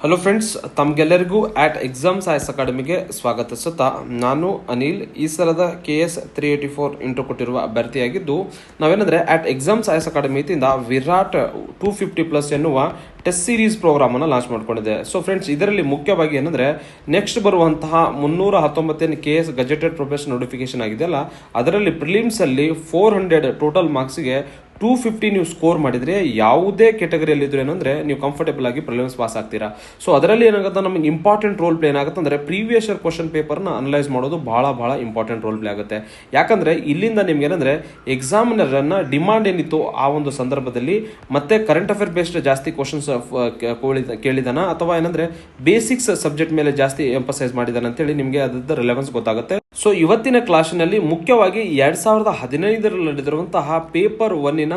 Hello friends, ತಮಗೆಲ್ಲರಿಗೂ ಆಟ್ exams IS ಅಕಾಡೆಮಿಗೆ ಸ್ವಾಗತಿಸುತ್ತಾ ನಾನು ಅನಿಲ್. ಈ ಸಲದ KS 384 ಇಂಟ್ರೋ ಕೊಟ್ಟಿರುವ ಅಭ್ಯರ್ಥಿಯಾಗಿದ್ದು, ನಾವೇನಂದ್ರೆ ಆಟ್ ಎಕ್ಸಾಮ್ಸ್ ಐಎಸ್ ಅಕಾಡೆಮಿ ವತಿಯಿಂದ ವಿರಾಟ್ 250+ ಎನ್ನುವ ಟೆಸ್ಟ್ ಸೀರೀಸ್ ಪ್ರೋಗ್ರಾಮ್ ಅನ್ನು ಲಾಂಚ್ ಮಾಡ್ಕೊಂಡಿದೆ. ಸೊ ಫ್ರೆಂಡ್ಸ್, ಇದರಲ್ಲಿ ಮುಖ್ಯವಾಗಿ ಏನಂದ್ರೆ ನೆಕ್ಸ್ಟ್ ಬರುವಂತಹ 319 KS ಗಜೆಟೆಡ್ ಪ್ರೊಫೆಷನ್ ನೋಟಿಫಿಕೇಶನ್ ಆಗಿದೆಯಲ್ಲ, ಅದರಲ್ಲಿ ಪ್ರಿಲಿಮ್ಸ್ ಅಲ್ಲಿ 400 ಟೋಟಲ್ ಮಾರ್ಕ್ಸ್ಗೆ 250 ನೀವು ಸ್ಕೋರ್ ಮಾಡಿದ್ರೆ ಯಾವುದೇ ಕೆಟಗರಿಯಲ್ಲಿ ಇದ್ರೆ ಏನಂದ್ರೆ ನೀವು ಕಂಫರ್ಟೇಬಲ್ ಆಗಿ ಪ್ರಿಲಿಮ್ಸ್ ಪಾಸ್ ಆಗ್ತೀರಾ. ಸೊ ಅದರಲ್ಲಿ ಏನಾಗುತ್ತೆ, ನಮಗೆ ಇಂಪಾರ್ಟೆಂಟ್ ರೋಲ್ ಪ್ಲೇ ಏನಾಗುತ್ತೆ ಅಂದ್ರೆ ಪ್ರೀವಿಯಸ್ ಇಯರ್ ಕ್ವಶನ್ ಪೇಪರ್ನ ಅನಲೈಸ್ ಮಾಡೋದು ಬಹಳ ಇಂಪಾರ್ಟೆಂಟ್ ರೋಲ್ ಪ್ಲೇ ಆಗುತ್ತೆ. ಯಾಕಂದ್ರೆ ಇಲ್ಲಿಂದ ನಿಮ್ಗೆ ಏನಂದ್ರೆ ಎಕ್ಸಾಮಿನರ್ ಅನ್ನ ಡಿಮಾಂಡ್ ಏನಿತ್ತು ಆ ಒಂದು ಸಂದರ್ಭದಲ್ಲಿ ಮತ್ತೆ ಕರೆಂಟ್ ಅಫೇರ್ ಬೇಸ್ಡ್ ಜಾಸ್ತಿ ಕ್ವಶನ್ಸ್ ಕೇಳಿದಾನ ಅಥವಾ ಏನಂದ್ರೆ ಬೇಸಿಕ್ಸ್ ಸಬ್ಜೆಕ್ಟ್ ಮೇಲೆ ಜಾಸ್ತಿ ಎಂಫಸೈಸ್ ಮಾಡಿದಾನ ಅಂತೇಳಿ ನಿಮಗೆ ಅದರ ರಿಲೆವೆನ್ಸ್ ಗೊತ್ತಾಗುತ್ತೆ. ಸೊ ಇವತ್ತಿನ ಕ್ಲಾಸಿನಲ್ಲಿ ಮುಖ್ಯವಾಗಿ 2015ರಲ್ಲಿ ನಡೆದಿರುವಂತಹ ಪೇಪರ್ 1ನ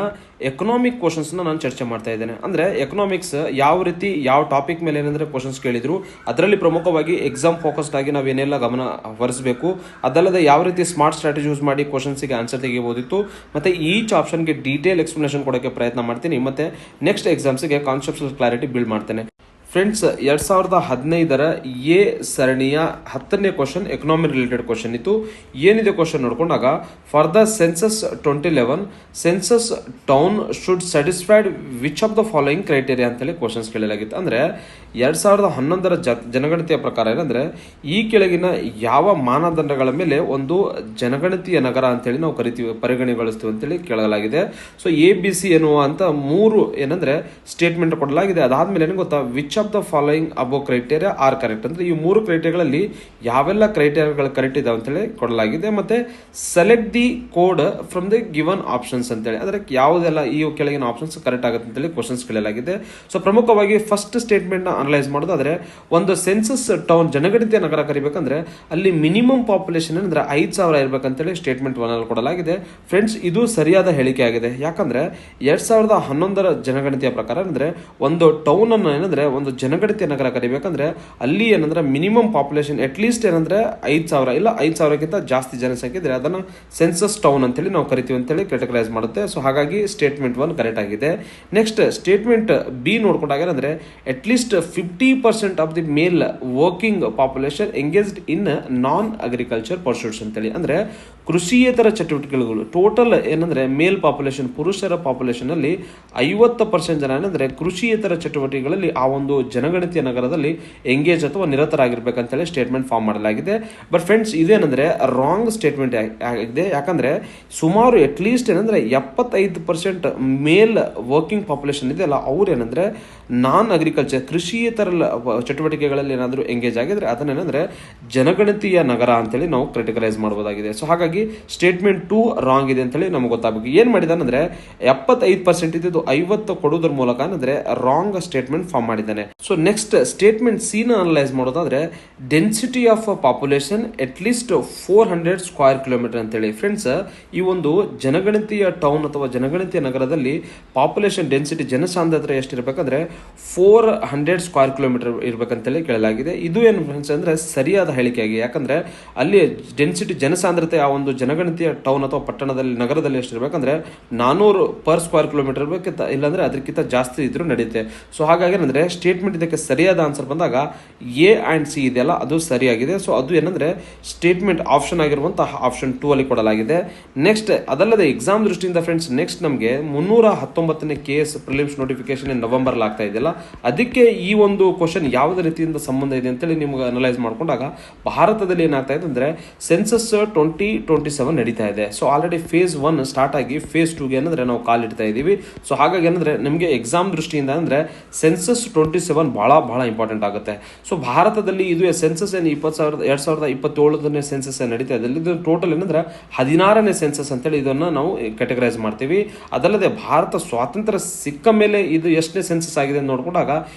ಎಕನಾಮಿಕ್ ಕ್ವಶನ್ಸ್ ನಾನು ಚರ್ಚೆ ಮಾಡ್ತಾ ಇದ್ದೇನೆ. ಅಂದ್ರೆ ಎಕನಾಮಿಕ್ಸ್ ಯಾವ ರೀತಿ ಯಾವ ಟಾಪಿಕ್ ಮೇಲೆ ಏನಂದ್ರೆ ಕ್ವಶನ್ಸ್ ಕೇಳಿದ್ರು, ಅದರಲ್ಲಿ ಪ್ರಮುಖವಾಗಿ ಎಕ್ಸಾಮ್ ಫೋಕಸ್ಡ್ ಆಗಿ ನಾವೇನೆಲ್ಲ ಗಮನ ಹರಿಸಬೇಕು, ಅದಲ್ಲದೆ ಯಾವ ರೀತಿ ಸ್ಮಾರ್ಟ್ ಸ್ಟ್ರಾಟಜಿ ಯೂಸ್ ಮಾಡಿ ಕ್ವಶನ್ಸ್ಗೆ ಆನ್ಸರ್ ತೆಗಿಬಹುದಿತ್ತು, ಮತ್ತೆ ಈಚ್ ಆಪ್ಷನ್ಗೆ ಡೀಟೇಲ್ ಎಕ್ಸ್ಪ್ಲನೇಷನ್ ಕೊಡೋಕೆ ಪ್ರಯತ್ನ ಮಾಡ್ತೀನಿ, ಮತ್ತೆ ನೆಕ್ಸ್ಟ್ ಎಕ್ಸಾಮ್ಸ್ಗೆ ಕಾನ್ಸೆಪ್ಚುಯಲ್ ಕ್ಲಾರಿಟಿ ಬಿಲ್ಡ್ ಮಾಡ್ತೇನೆ. ಫ್ರೆಂಡ್ಸ್, 2015ರ ಎ ಸರಣಿಯ 10ನೇ ಕ್ವಶನ್ ಎಕನಾಮಿ ರಿಲೇಟೆಡ್ ಕ್ವಶನ್ ಇತ್ತು. ಏನಿದೆ ಕ್ವಶನ್ ನೋಡ್ಕೊಂಡಾಗ, for the census 2011 census town should satisfied which of the following criteria ಅಂತೇಳಿ ಕ್ವಶನ್ಸ್ ಕೇಳಲಾಗಿತ್ತು. ಅಂದ್ರೆ 2011ರ ಜನಗಣತಿಯ ಪ್ರಕಾರ ಏನಂದ್ರೆ ಈ ಕೆಳಗಿನ ಯಾವ ಮಾನದಂಡಗಳ ಮೇಲೆ ಒಂದು ಜನಗಣತಿಯ ನಗರ ಅಂತೇಳಿ ನಾವು ಪರಿಗಣಿಗೊಳಿಸ್ತೀವಿ ಅಂತೇಳಿ ಕೇಳಲಾಗಿದೆ. ಸೊ ABC ಎನ್ನುವ ಅಂತ 3 ಏನಂದ್ರೆ ಸ್ಟೇಟ್ಮೆಂಟ್ ಕೊಡಲಾಗಿದೆ. ಅದಾದ್ಮೇಲೆ ಏನು ಗೊತ್ತಾ, which of the following above criteria are correct ಅಂದ್ರೆ ಈ 3 ಕ್ರೈಟೇರಿಯಾಗಳಲ್ಲಿ ಯಾವೆಲ್ಲ ಕ್ರೈಟೇರಿಯಾಗಳು ಕರೆಕ್ಟ್ ಇದಾವೆ ಅಂತೇಳಿ ಕೊಡಲಾಗಿದೆ. ಮತ್ತೆ select the code from the given options ಅಂತೇಳಿ ಅಂದ್ರೆ ಯಾವುದೆಲ್ಲ ಈ ಕೆಳಗಿನ ಆಪ್ಷನ್ಸ್ ಕರೆಕ್ಟ್ ಆಗುತ್ತೆ ಅಂತೇಳಿ ಕ್ವಶನ್ಸ್ ಕೇಳಲಾಗಿದೆ. ಸೊ ಪ್ರಮುಖವಾಗಿ ಫಸ್ಟ್ ಸ್ಟೇಟ್ಮೆಂಟ್ ನ ಅನಲೈಸ್ ಮಾಡೋದಾದ್ರೆ, ಒಂದು ಸೆನ್ಸಸ್ ಟೌನ್ ಜನಗಣತಿಯ ನಗರ ಕರಿಬೇಕಂದ್ರೆ ಅಲ್ಲಿ ಮಿನಿಮಮ್ ಪಾಪ್ಯುಲೇಷನ್ ಅಂದ್ರೆ 5,000 ಇರ್ಬೇಕಂತೇಳಿ ಸ್ಟೇಟ್ಮೆಂಟ್ 1 ಅಲ್ಲಿ ಕೊಡಲಾಗಿದೆ. ಫ್ರೆಂಡ್ಸ್, ಇದು ಸರಿಯಾದ ಹೇಳಿಕೆ ಆಗಿದೆ. ಯಾಕಂದ್ರೆ 2011ರ ಜನಗಣತಿಯ ಪ್ರಕಾರ ಅಂದ್ರೆ ಒಂದು ಟೌನ್ ಅನ್ನು ಏನಂದ್ರೆ ಒಂದು ಜನಗಣತಿಯ ನಗರ ಕರಿಬೇಕಂದ್ರೆ ಅಲ್ಲಿ ಏನಂದ್ರೆ ಮಿನಿಮಮ್ ಪಾಪ್ಯುಲೇಷನ್ ಅಟ್ ಲೀಸ್ಟ್ ಏನಂದ್ರೆ 5,000 ಇಲ್ಲ 5,000ಕ್ಕಿಂತ ಜಾಸ್ತಿ ಜನಸಂಖ್ಯೆ ಇದ್ರೆ ಅದನ್ನ ಸೆನ್ಸಸ್ ಟೌನ್ ಅಂತೇಳಿ ನಾವು ಕರಿತೀವಿ ಅಂತೇಳಿ ಕ್ಯಾಟಗರೈಸ್ ಮಾಡುತ್ತೆ. ಸೊ ಹಾಗಾಗಿ ಸ್ಟೇಟ್ಮೆಂಟ್ 1 ಕರೆಕ್ಟ್ ಆಗಿದೆ. ನೆಕ್ಸ್ಟ್ ಸ್ಟೇಟ್ಮೆಂಟ್ B ನೋಡ್ಕೊಂಡಾಗ ಏನಂದ್ರೆ at least 50% of the male working population engaged in non agriculture pursuits ಅಂತೇಳಿ ಅಂದ್ರೆ ಕೃಷಿಯೇತರ ಚಟುವಟಿಕೆಗಳು ಟೋಟಲ್ ಏನಂದ್ರೆ ಮೇಲ್ ಪಾಪ್ಯುಲೇಷನ್ ಪುರುಷರ ಪಾಪ್ಯುಲೇಷನ್ ಅಲ್ಲಿ 50% ಜನ ಏನಂದ್ರೆ ಕೃಷಿಯೇತರ ಚಟುವಟಿಕೆಗಳಲ್ಲಿ ಆ ಒಂದು ಜನಗಣತಿಯ ನಗರದಲ್ಲಿ ಎಂಗೇಜ್ ಅಥವಾ ನಿರತರಾಗಿರ್ಬೇಕಂತೇಳಿ ಸ್ಟೇಟ್ಮೆಂಟ್ ಫಾರ್ಮ್ ಮಾಡಲಾಗಿದೆ. ಬಟ್ ಫ್ರೆಂಡ್ಸ್, ಇದೇನಂದ್ರೆ ರಾಂಗ್ ಸ್ಟೇಟ್ಮೆಂಟ್ ಆಗಿದೆ. ಯಾಕಂದ್ರೆ ಸುಮಾರು ಅಟ್ ಲೀಸ್ಟ್ ಏನಂದ್ರೆ 75% ಮೇಲ್ ವರ್ಕಿಂಗ್ ಪಾಪ್ಯುಲೇಷನ್ ಇದೆಯಲ್ಲ, ಅವ್ರು ಏನಂದ್ರೆ ನಾನ್ ಅಗ್ರಿಕಲ್ಚರ್ ಕೃಷಿಯೇತರ ಚಟುವಟಿಕೆಗಳಲ್ಲಿ ಏನಾದರೂ ಎಂಗೇಜ್ ಆಗಿದ್ರೆ ಅದನ್ನೇನಂದ್ರೆ ಜನಗಣತಿಯ ನಗರ ಅಂತೇಳಿ ನಾವು ಕ್ಯಾಟಗರೈಸ್ ಮಾಡಬಹುದಾಗಿದೆ. ಸೊ ಹಾಗಾಗಿ ಸ್ಟೇಟ್ಮೆಂಟ್ 2 ರಾಂಗ್ ಇದೆ ಅಂತೇಳಿ ನಮ್ಗೆ ಗೊತ್ತಾಗಬೇಕು. ಏನ್ ಮಾಡಿದಾನಂದ್ರೆ 75% ಇದ್ದು 50 ಕೊಡುವುದರ ಮೂಲಕ ಅಂದ್ರೆ ರಾಂಗ್ ಸ್ಟೇಟ್ಮೆಂಟ್ ಫಾರ್ಮ್ ಮಾಡಿದ್ದಾನೆ. ಸೊ ನೆಕ್ಸ್ಟ್ ಸ್ಟೇಟ್ಮೆಂಟ್ C ನ ಅನಲೈಸ್ ಮಾಡೋದಾದ್ರೆ, density of population at least 400 square kilometre ಅಂತೇಳಿ. ಫ್ರೆಂಡ್ಸ್, ಈ ಒಂದು ಜನಗಣತಿಯ ಟೌನ್ ಅಥವಾ ಜನಗಣತಿಯ ನಗರದಲ್ಲಿ ಪಾಪ್ಯುಲೇಷನ್ ಡೆನ್ಸಿಟಿ ಜನಸಾಂದ್ರತೆ ಎಷ್ಟಿರ್ಬೇಕಂದ್ರೆ 400 ಸ್ಕ್ವೇರ್ ಕಿಲೋಮೀಟರ್ ಇರ್ಬೇಕಂತೇಳಿ ಕೇಳಲಾಗಿದೆ. ಇದು ಏನು ಫ್ರೆಂಡ್ಸ್ ಅಂದ್ರೆ ಸರಿಯಾದ ಹೇಳಿಕೆಯಾಗಿ, ಯಾಕಂದ್ರೆ ಅಲ್ಲಿ ಡೆನ್ಸಿಟಿ ಜನಸಾಂದ್ರತೆ ಆ ಒಂದು ಜನಗಣತಿಯ ಟೌನ್ ಅಥವಾ ಪಟ್ಟಣದಲ್ಲಿ ನಗರದಲ್ಲಿ ಎಷ್ಟಿರ್ಬೇಕಂದ್ರೆ 400 ಪರ್ ಸ್ಕ್ವೇರ್ ಕಿಲೋಮೀಟರ್ ಇರ್ಬೇಕಿತ್ತ, ಇಲ್ಲಾಂದ್ರೆ ಅದಕ್ಕಿಂತ ಜಾಸ್ತಿ ಇದ್ರೂ ನಡೆಯುತ್ತೆ. ಸೊ ಹಾಗಾಗಿ ಏನಂದ್ರೆ ಸ್ಟೇಟ್ಮೆಂಟ್ ಇದಕ್ಕೆ ಸರಿಯಾದ ಆನ್ಸರ್ ಬಂದಾಗ A and C ಇದೆಯಲ್ಲ ಅದು ಸರಿಯಾಗಿದೆ. ಸೊ ಅದು ಏನಂದ್ರೆ ಸ್ಟೇಟ್ಮೆಂಟ್ ಆಪ್ಷನ್ ಆಗಿರುವಂತಹ ಆಪ್ಷನ್ 2 ಅಲ್ಲಿ ಕೊಡಲಾಗಿದೆ. ನೆಕ್ಸ್ಟ್ ಅದಲ್ಲದೆ ಎಕ್ಸಾಮ್ ದೃಷ್ಟಿಯಿಂದ ಫ್ರೆಂಡ್ಸ್, ನೆಕ್ಸ್ಟ್ ನಮಗೆ 319ನೇ KS ಪ್ರಿಲಿಮ್ಸ್ ನೋಟಿಫಿಕೇಶನ್ ನವೆಂಬರ್ ಆಗ್ತಾ ಇದೆಯಲ್ಲ, ಅದಕ್ಕೆ ಈ ಒಂದು ಕ್ವಶನ್ ಯಾವುದೇ ರೀತಿಯಿಂದ ಸಂಬಂಧ ಇದೆ ಅಂತೇಳಿ ನಿಮ್ಗೆ ಅನಲೈಸ್ ಮಾಡ್ಕೊಂಡಾಗ ಭಾರತದಲ್ಲಿ ಏನಾಗ್ತಾ ಇದೆ ಅಂದ್ರೆ ಸೆನ್ಸಸ್ 2027 ನಡೀತಾ ಇದೆ. ಸೊ ಆಲ್ರೆಡಿ ಫೇಸ್ 1 ಸ್ಟಾರ್ಟ್ ಆಗಿ ಫೇಸ್ 2ಗೆ ಏನಂದ್ರೆ ನಾವು ಕಾಲಿಡ್ತಾ ಇದೀವಿ. ಸೊ ಹಾಗಾಗಿ ಏನಂದ್ರೆ ನಿಮಗೆ ಎಕ್ಸಾಮ್ ದೃಷ್ಟಿಯಿಂದ ಅಂದ್ರೆ ಸೆನ್ಸಸ್ 27 ಬಹಳ ಇಂಪಾರ್ಟೆಂಟ್ ಆಗುತ್ತೆ. ಸೊ ಭಾರತದಲ್ಲಿ ಇದು ಸೆನ್ಸಸ್ ಏನು 2027ನೇ ಸೆನ್ಸಸ್ ನಡೀತಾ ಇದೆ. ಇದು ಟೋಟಲ್ ಏನಂದ್ರೆ 16ನೇ ಸೆನ್ಸಸ್ ಅಂತೇಳಿ ಇದನ್ನ ನಾವು ಕ್ಯಾಟಗರೈಸ್ ಮಾಡ್ತೀವಿ. ಅದಲ್ಲದೆ ಭಾರತ ಸ್ವಾತಂತ್ರ್ಯ ಸಿಕ್ಕ ಮೇಲೆ ಇದು ಎಷ್ಟನೇ ಸೆನ್ಸಸ್ ಆಗಿದೆ ಅಂತ ನೋಡ್ಕೊಂಡಾಗ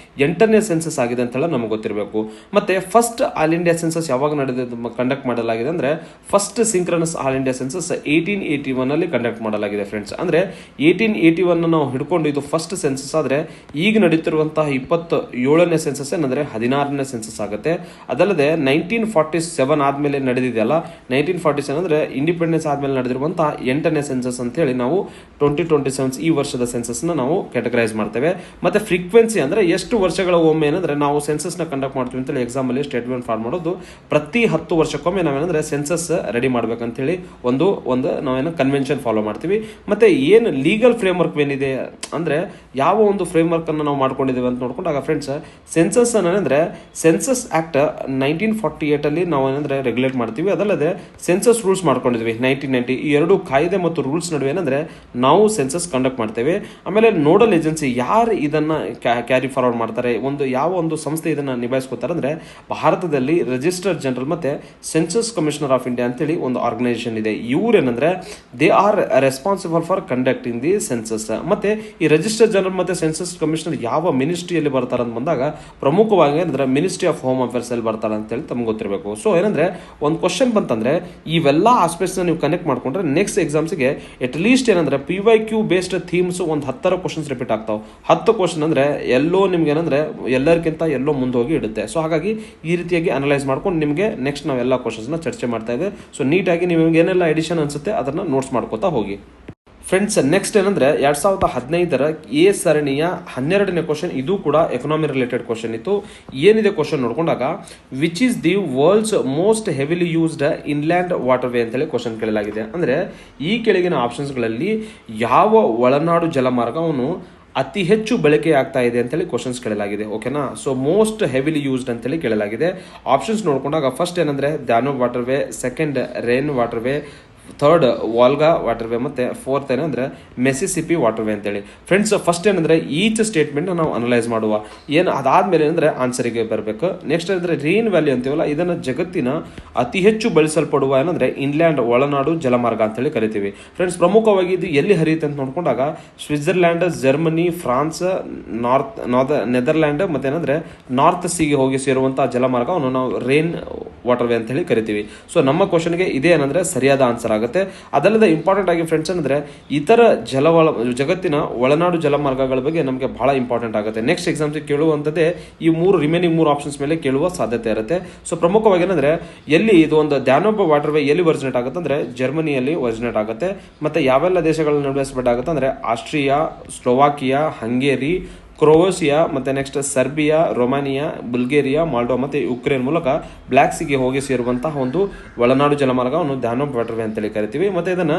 8ನೇ ಸೆನ್ಸಸ್ ಆಗಿದೆ ಅಂತೆಲ್ಲ ನಮ್ಗೆ ಗೊತ್ತಿರಬೇಕು. ಮತ್ತೆ ಫಸ್ಟ್ ಆಲ್ ಇಂಡಿಯಾ ಸೆನ್ಸಸ್ ಯಾವಾಗ ಕಂಡಕ್ಟ್ ಮಾಡಲಾಗಿದೆ ಅಂದ್ರೆ first synchronous all India census 1881 ಅಲ್ಲಿ ಕಂಡಕ್ಟ್ ಮಾಡಲಾಗಿದೆ. ಫ್ರೆಂಡ್ಸ್, ಅಂದ್ರೆ 1881 ನಾವು ಹಿಡ್ಕೊಂಡು ಇದು ಫಸ್ಟ್ ಸೆನ್ಸಸ್ ಆದ್ರೆ ಈಗ ನಡೀತಿರುವಂತಹ 27ನೇ ಸೆನ್ಸಸ್ ಏನಂದ್ರೆ 16ನೇ ಸೆನ್ಸಸ್ ಆಗುತ್ತೆ. ಅದಲ್ಲದೆ 1947 ಆದ್ಮೇಲೆ ನಡೆದಿದೆಯಲ್ಲ, 1947 ಅಂದ್ರೆ ಇಂಡಿಪೆಂಡೆನ್ಸ್ ಆದ್ಮೇಲೆ ನಡೆದಿರುವಂತಹ 8ನೇ ಸೆನ್ಸಸ್ ಅಂತ ಹೇಳಿ ನಾವು 2027 ಈ ವರ್ಷದ ಸೆನ್ಸಸ್ ನಾವು ಕ್ಯಾಟಗರೈಸ್ ಮಾಡ್ತೇವೆ. ಮತ್ತೆ ಫ್ರೀಕ್ವೆನ್ಸಿ ಅಂದರೆ ಎಷ್ಟು ವರ್ಷಗಳ ಒಮ್ಮೆ ಏನಂದರೆ ನಾವು ಸೆನ್ಸಸ್ನ ಕಂಡಕ್ಟ್ ಮಾಡ್ತೀವಿ ಅಂತೇಳಿ ಎಕ್ಸಾಮಲ್ಲಿ ಸ್ಟೇಟ್ಮೆಂಟ್ ಫಾರ್ಮ್ ಮಾಡೋದು, ಪ್ರತಿ 10 ವರ್ಷಕ್ಕೊಮ್ಮೆ ನಾವೇನಂದರೆ ಸೆನ್ಸಸ್ ರೆಡಿ ಮಾಡ್ಬೇಕಂತೇಳಿ ಒಂದು ನಾವೇನು ಕನ್ವೆನ್ಷನ್ ಫಾಲೋ ಮಾಡ್ತೀವಿ. ಮತ್ತು ಏನು ಲೀಗಲ್ ಫ್ರೇಮ್ವರ್ಕ್ ಏನಿದೆ ಅಂದರೆ ಯಾವ ಒಂದು ಫ್ರೇಮ್ವರ್ಕನ್ನು ನಾವು ಮಾಡ್ಕೊಂಡಿದ್ದೀವಿ ಅಂತ ನೋಡ್ಕೊಂಡಾಗ ಫ್ರೆಂಡ್ಸ್, ಸೆನ್ಸಸ್ ಏನಂದರೆ ಸೆನ್ಸಸ್ ಆ್ಯಕ್ಟ್ 1948 ನಾವು ಏನಂದರೆ ರೆಗ್ಯುಲೇಟ್ ಮಾಡ್ತೀವಿ. ಅದಲ್ಲದೆ ಸೆನ್ಸಸ್ ರೂಲ್ಸ್ ಮಾಡ್ಕೊಂಡಿದ್ವಿ 1990. ಈ ಎರಡು ಕಾಯ್ದೆ ಮತ್ತು ರೂಲ್ಸ್ ನಡುವೆ ಏನಂದರೆ ನಾವು ಸೆನ್ಸಸ್ ಕಂಡಕ್ಟ್ ಮಾಡ್ತೇವೆ. ಆಮೇಲೆ ನೋಡಲ್ ಏಜೆನ್ಸಿ ಯಾರು ಇದನ್ನು ಕ್ಯಾರಿ ಫಾರ್ವರ್ಡ್ ಮಾಡ್ತಾರೆ, ಯಾವ ಒಂದು ಸಂಸ್ಥೆ ಇದನ್ನು ನಿಭಾಯಿಸ್ಕೋತಾರೆ ಅಂದರೆ ಭಾರತದಲ್ಲಿ ರಿಜಿಸ್ಟರ್ ಜನರಲ್ ಮತ್ತು ಸೆನ್ಸಸ್ ಕಮಿಷನರ್ ಆಫ್ ಇಂಡಿಯಾ ಅಂತೇಳಿ ಒಂದು ಆರ್ಗನೈಸೇಷನ್ ಇದೆ. ಇವ್ರೇನಂದರೆ they are responsible for conducting the census. ಮತ್ತು ಈ ರಿಜಿಸ್ಟರ್ ಜನರಲ್ ಮತ್ತು ಸೆನ್ಸಸ್ ಕಮಿಷನರ್ ಯಾವ ಮಿನಿಸ್ಟ್ರಿಯಲ್ಲಿ ಬರ್ತಾರೆ ಅಂತ ಬಂದಾಗ ಪ್ರಮುಖವಾಗಿ ಏನಂದ್ರೆ ಮಿನಿಸ್ಟ್ರಿ ಆಫ್ ಹೋಮ್ ಅಫೇರ್ಸ್ ಅಲ್ಲಿ ಬರ್ತಾರೆ ಅಂತೇಳಿ ತಮ್ಗೆ ಗೊತ್ತಿರಬೇಕು. ಸೊ ಏನಂದ್ರೆ ಒಂದು ಕ್ವಶನ್ ಬಂತಂದ್ರೆ ಇವೆಲ್ಲ ಆಸ್ಪೆಕ್ಟ್ಸ್ನ ನೀವು ಕನೆಕ್ಟ್ ಮಾಡ್ಕೊಂಡ್ರೆ ನೆಕ್ಸ್ಟ್ ಎಕ್ಸಾಮ್ಸ್ಗೆ ಅಟ್ ಲೀಸ್ಟ್ ಏನಂದ್ರೆ PYQ ಬೇಸ್ಡ್ ಥೀಮ್ಸ್ ಒಂದು 10 ಕ್ವಶನ್ಸ್ ರಿಪೀಟ್ ಆಗ್ತಾವೆ. 10 ಕ್ವಶನ್ ಅಂದ್ರೆ ಎಲ್ಲೋ ನಿಮ್ಗೆ ಏನಂದ್ರೆ ಎಲ್ಲರಿಗಿಂತ ಎಲ್ಲೋ ಮುಂದೆ ಹೋಗಿ ಇಡುತ್ತೆ. ಸೊ ಹಾಗಾಗಿ ಈ ರೀತಿಯಾಗಿ ಅನಲೈಸ್ ಮಾಡ್ಕೊಂಡು ನಿಮಗೆ ನೆಕ್ಸ್ಟ್ ನಾವೆಲ್ಲ ಕ್ವಶನ್ಸ್ನ ಚರ್ಚೆ ಮಾಡ್ತಾ ಇದ್ದೇವೆ. ಸೊ ನೀಟಾಗಿ ನಿಮಗೆ ಏನೆಲ್ಲ ಎಡಿಷನ್ ಅನ್ಸುತ್ತೆ ಅದನ್ನ ನೋಟ್ಸ್ ಮಾಡ್ಕೋತಾ ಹೋಗಿ. ಫ್ರೆಂಡ್ಸ್, ನೆಕ್ಸ್ಟ್ ಏನಂದ್ರೆ 2015 ಎ ಸರಣಿಯ 12ನೇ ಕ್ವಶನ್. ಇದು ಕೂಡ ಎಕನಾಮಿ ರಿಲೇಟೆಡ್ ಕ್ವಶನ್ ಇತ್ತು. ಏನಿದೆ ಕ್ವಶನ್ ನೋಡ್ಕೊಂಡಾಗ which is the world's most heavily used inland waterway ಅಂತೇಳಿ ಕ್ವಶನ್ ಕೇಳಲಾಗಿದೆ. ಅಂದ್ರೆ ಈ ಕೆಳಗಿನ ಆಪ್ಷನ್ಸ್ಗಳಲ್ಲಿ ಯಾವ ಒಳನಾಡು ಜಲಮಾರ್ಗವನ್ನು ಅತಿ ಹೆಚ್ಚು ಬಳಕೆ ಆಗ್ತಾ ಇದೆ ಅಂತೇಳಿ ಕ್ವಶನ್ಸ್ ಕೇಳಲಾಗಿದೆ. ಓಕೆನಾ. ಸೊ ಮೋಸ್ಟ್ ಹೆವಿಲಿ ಯೂಸ್ಡ್ ಅಂತೇಳಿ ಕೇಳಲಾಗಿದೆ. ಆಪ್ಷನ್ಸ್ ನೋಡ್ಕೊಂಡಾಗ ಫಸ್ಟ್ ಏನಂದ್ರೆ Danube waterway, second Rhine waterway, third Volga waterway, ಮತ್ತು ಫೋರ್ತ್ ಏನಂದ್ರೆ ಮೆಸಿಸಿಪಿ ವಾಟರ್ ವೇ ಅಂತೇಳಿ. ಫ್ರೆಂಡ್ಸ್, ಫಸ್ಟ್ ಏನಂದ್ರೆ ಈಚ್ ಸ್ಟೇಟ್ಮೆಂಟ್ ನಾವು ಅನಲೈಸ್ ಮಾಡುವ. ಏನು ಅದಾದ್ಮೇಲೆ ಏನಂದ್ರೆ ಆನ್ಸರಿಗೆ ಬರಬೇಕು. ನೆಕ್ಸ್ಟ್ ಏನಂದ್ರೆ ರೇನ್ ವ್ಯಾಲಿ ಅಂತೀವಲ್ಲ, ಇದನ್ನ ಜಗತ್ತಿನ ಅತಿ ಹೆಚ್ಚು ಬಳಸಲ್ಪಡುವ ಏನಂದ್ರೆ ಇನ್ಲ್ಯಾಂಡ್ ಒಳನಾಡು ಜಲಮಾರ್ಗ ಅಂತೇಳಿ ಕರಿತೀವಿ. ಫ್ರೆಂಡ್ಸ್, ಪ್ರಮುಖವಾಗಿ ಇದು ಎಲ್ಲಿ ಹರಿಯುತ್ತೆ ಅಂತ ನೋಡ್ಕೊಂಡಾಗ ಸ್ವಿಟ್ಜರ್ಲ್ಯಾಂಡ್, ಜರ್ಮನಿ, ಫ್ರಾನ್ಸ್, ನೆದರ್ಲ್ಯಾಂಡ್ ಮತ್ತೆ ಏನಂದ್ರೆ ನಾರ್ತ್ ಸೀಗೆ ಹೋಗಿ ಸೇರುವಂತಹ ಜಲಮಾರ್ಗವನ್ನು ನಾವು ರೇನ್ ವಾಟರ್ ವೇ ಅಂತ ಹೇಳಿ ಕರಿತೀವಿ. ಸೊ ನಮ್ಮ ಕ್ವಶನ್ಗೆ ಇದೇ ಏನಂದ್ರೆ ಸರಿಯಾದ ಆನ್ಸರ್ ಆಗುತ್ತೆ. ಅದಲ್ಲದೆ ಇಂಪಾರ್ಟೆಂಟ್ ಆಗಿ ಫ್ರೆಂಡ್ಸ್ ಏನಂದ್ರೆ ಇತರ ಜಗತ್ತಿನ ಒಳನಾಡು ಜಲಮಾರ್ಗಗಳ ಬಗ್ಗೆ ನಮಗೆ ಬಹಳ ಇಂಪಾರ್ಟೆಂಟ್ ಆಗುತ್ತೆ. ನೆಕ್ಸ್ಟ್ ಎಕ್ಸಾಮ್ಸ್ ಕೇಳುವಂಥದ್ದೇ ಈ ರಿಮೈನಿಂಗ್ 3 ಆಪ್ಷನ್ಸ್ ಮೇಲೆ ಕೇಳುವ ಸಾಧ್ಯತೆ ಇರುತ್ತೆ. ಸೊ ಪ್ರಮುಖವಾಗಿ ಏನಂದ್ರೆ ಎಲ್ಲಿ ಇದು ಒಂದು ದಾನೂಬ್ ವಾಟರ್ ವೇ ಎಲ್ಲಿ ಒರಿಜಿನೇಟ್ ಆಗುತ್ತೆ ಅಂದ್ರೆ ಜರ್ಮನಿಯಲ್ಲಿ ಒರಿಜಿನೇಟ್ ಆಗುತ್ತೆ. ಮತ್ತೆ ಯಾವೆಲ್ಲ ದೇಶಗಳನ್ನ ನಡುವಿಸಬೇಕಾಗುತ್ತೆ ಅಂದ್ರೆ ಆಸ್ಟ್ರಿಯಾ, ಸ್ಲೋವಾಕಿಯಾ, ಹಂಗೇರಿ, ಕ್ರೊವೇಷಿಯಾ, ಮತ್ತು ನೆಕ್ಸ್ಟ್ ಸರ್ಬಿಯಾ, ರೊಮಾನಿಯಾ, ಬುಲ್ಗೇರಿಯಾ, ಮಾಲ್ಡೋ ಮತ್ತು ಯುಕ್ರೇನ್ ಮೂಲಕ ಬ್ಲ್ಯಾಕ್ ಸಿಗೆ ಹೋಗಿ ಸೇರುವಂತಹ ಒಂದು ಒಳನಾಡು ಜಲಮಾರ್ಗವನ್ನು ದಾನೂಬ್ ವಾಟರ್ ವೇ ಅಂತೇಳಿ ಕರಿತೀವಿ. ಮತ್ತು ಇದನ್ನು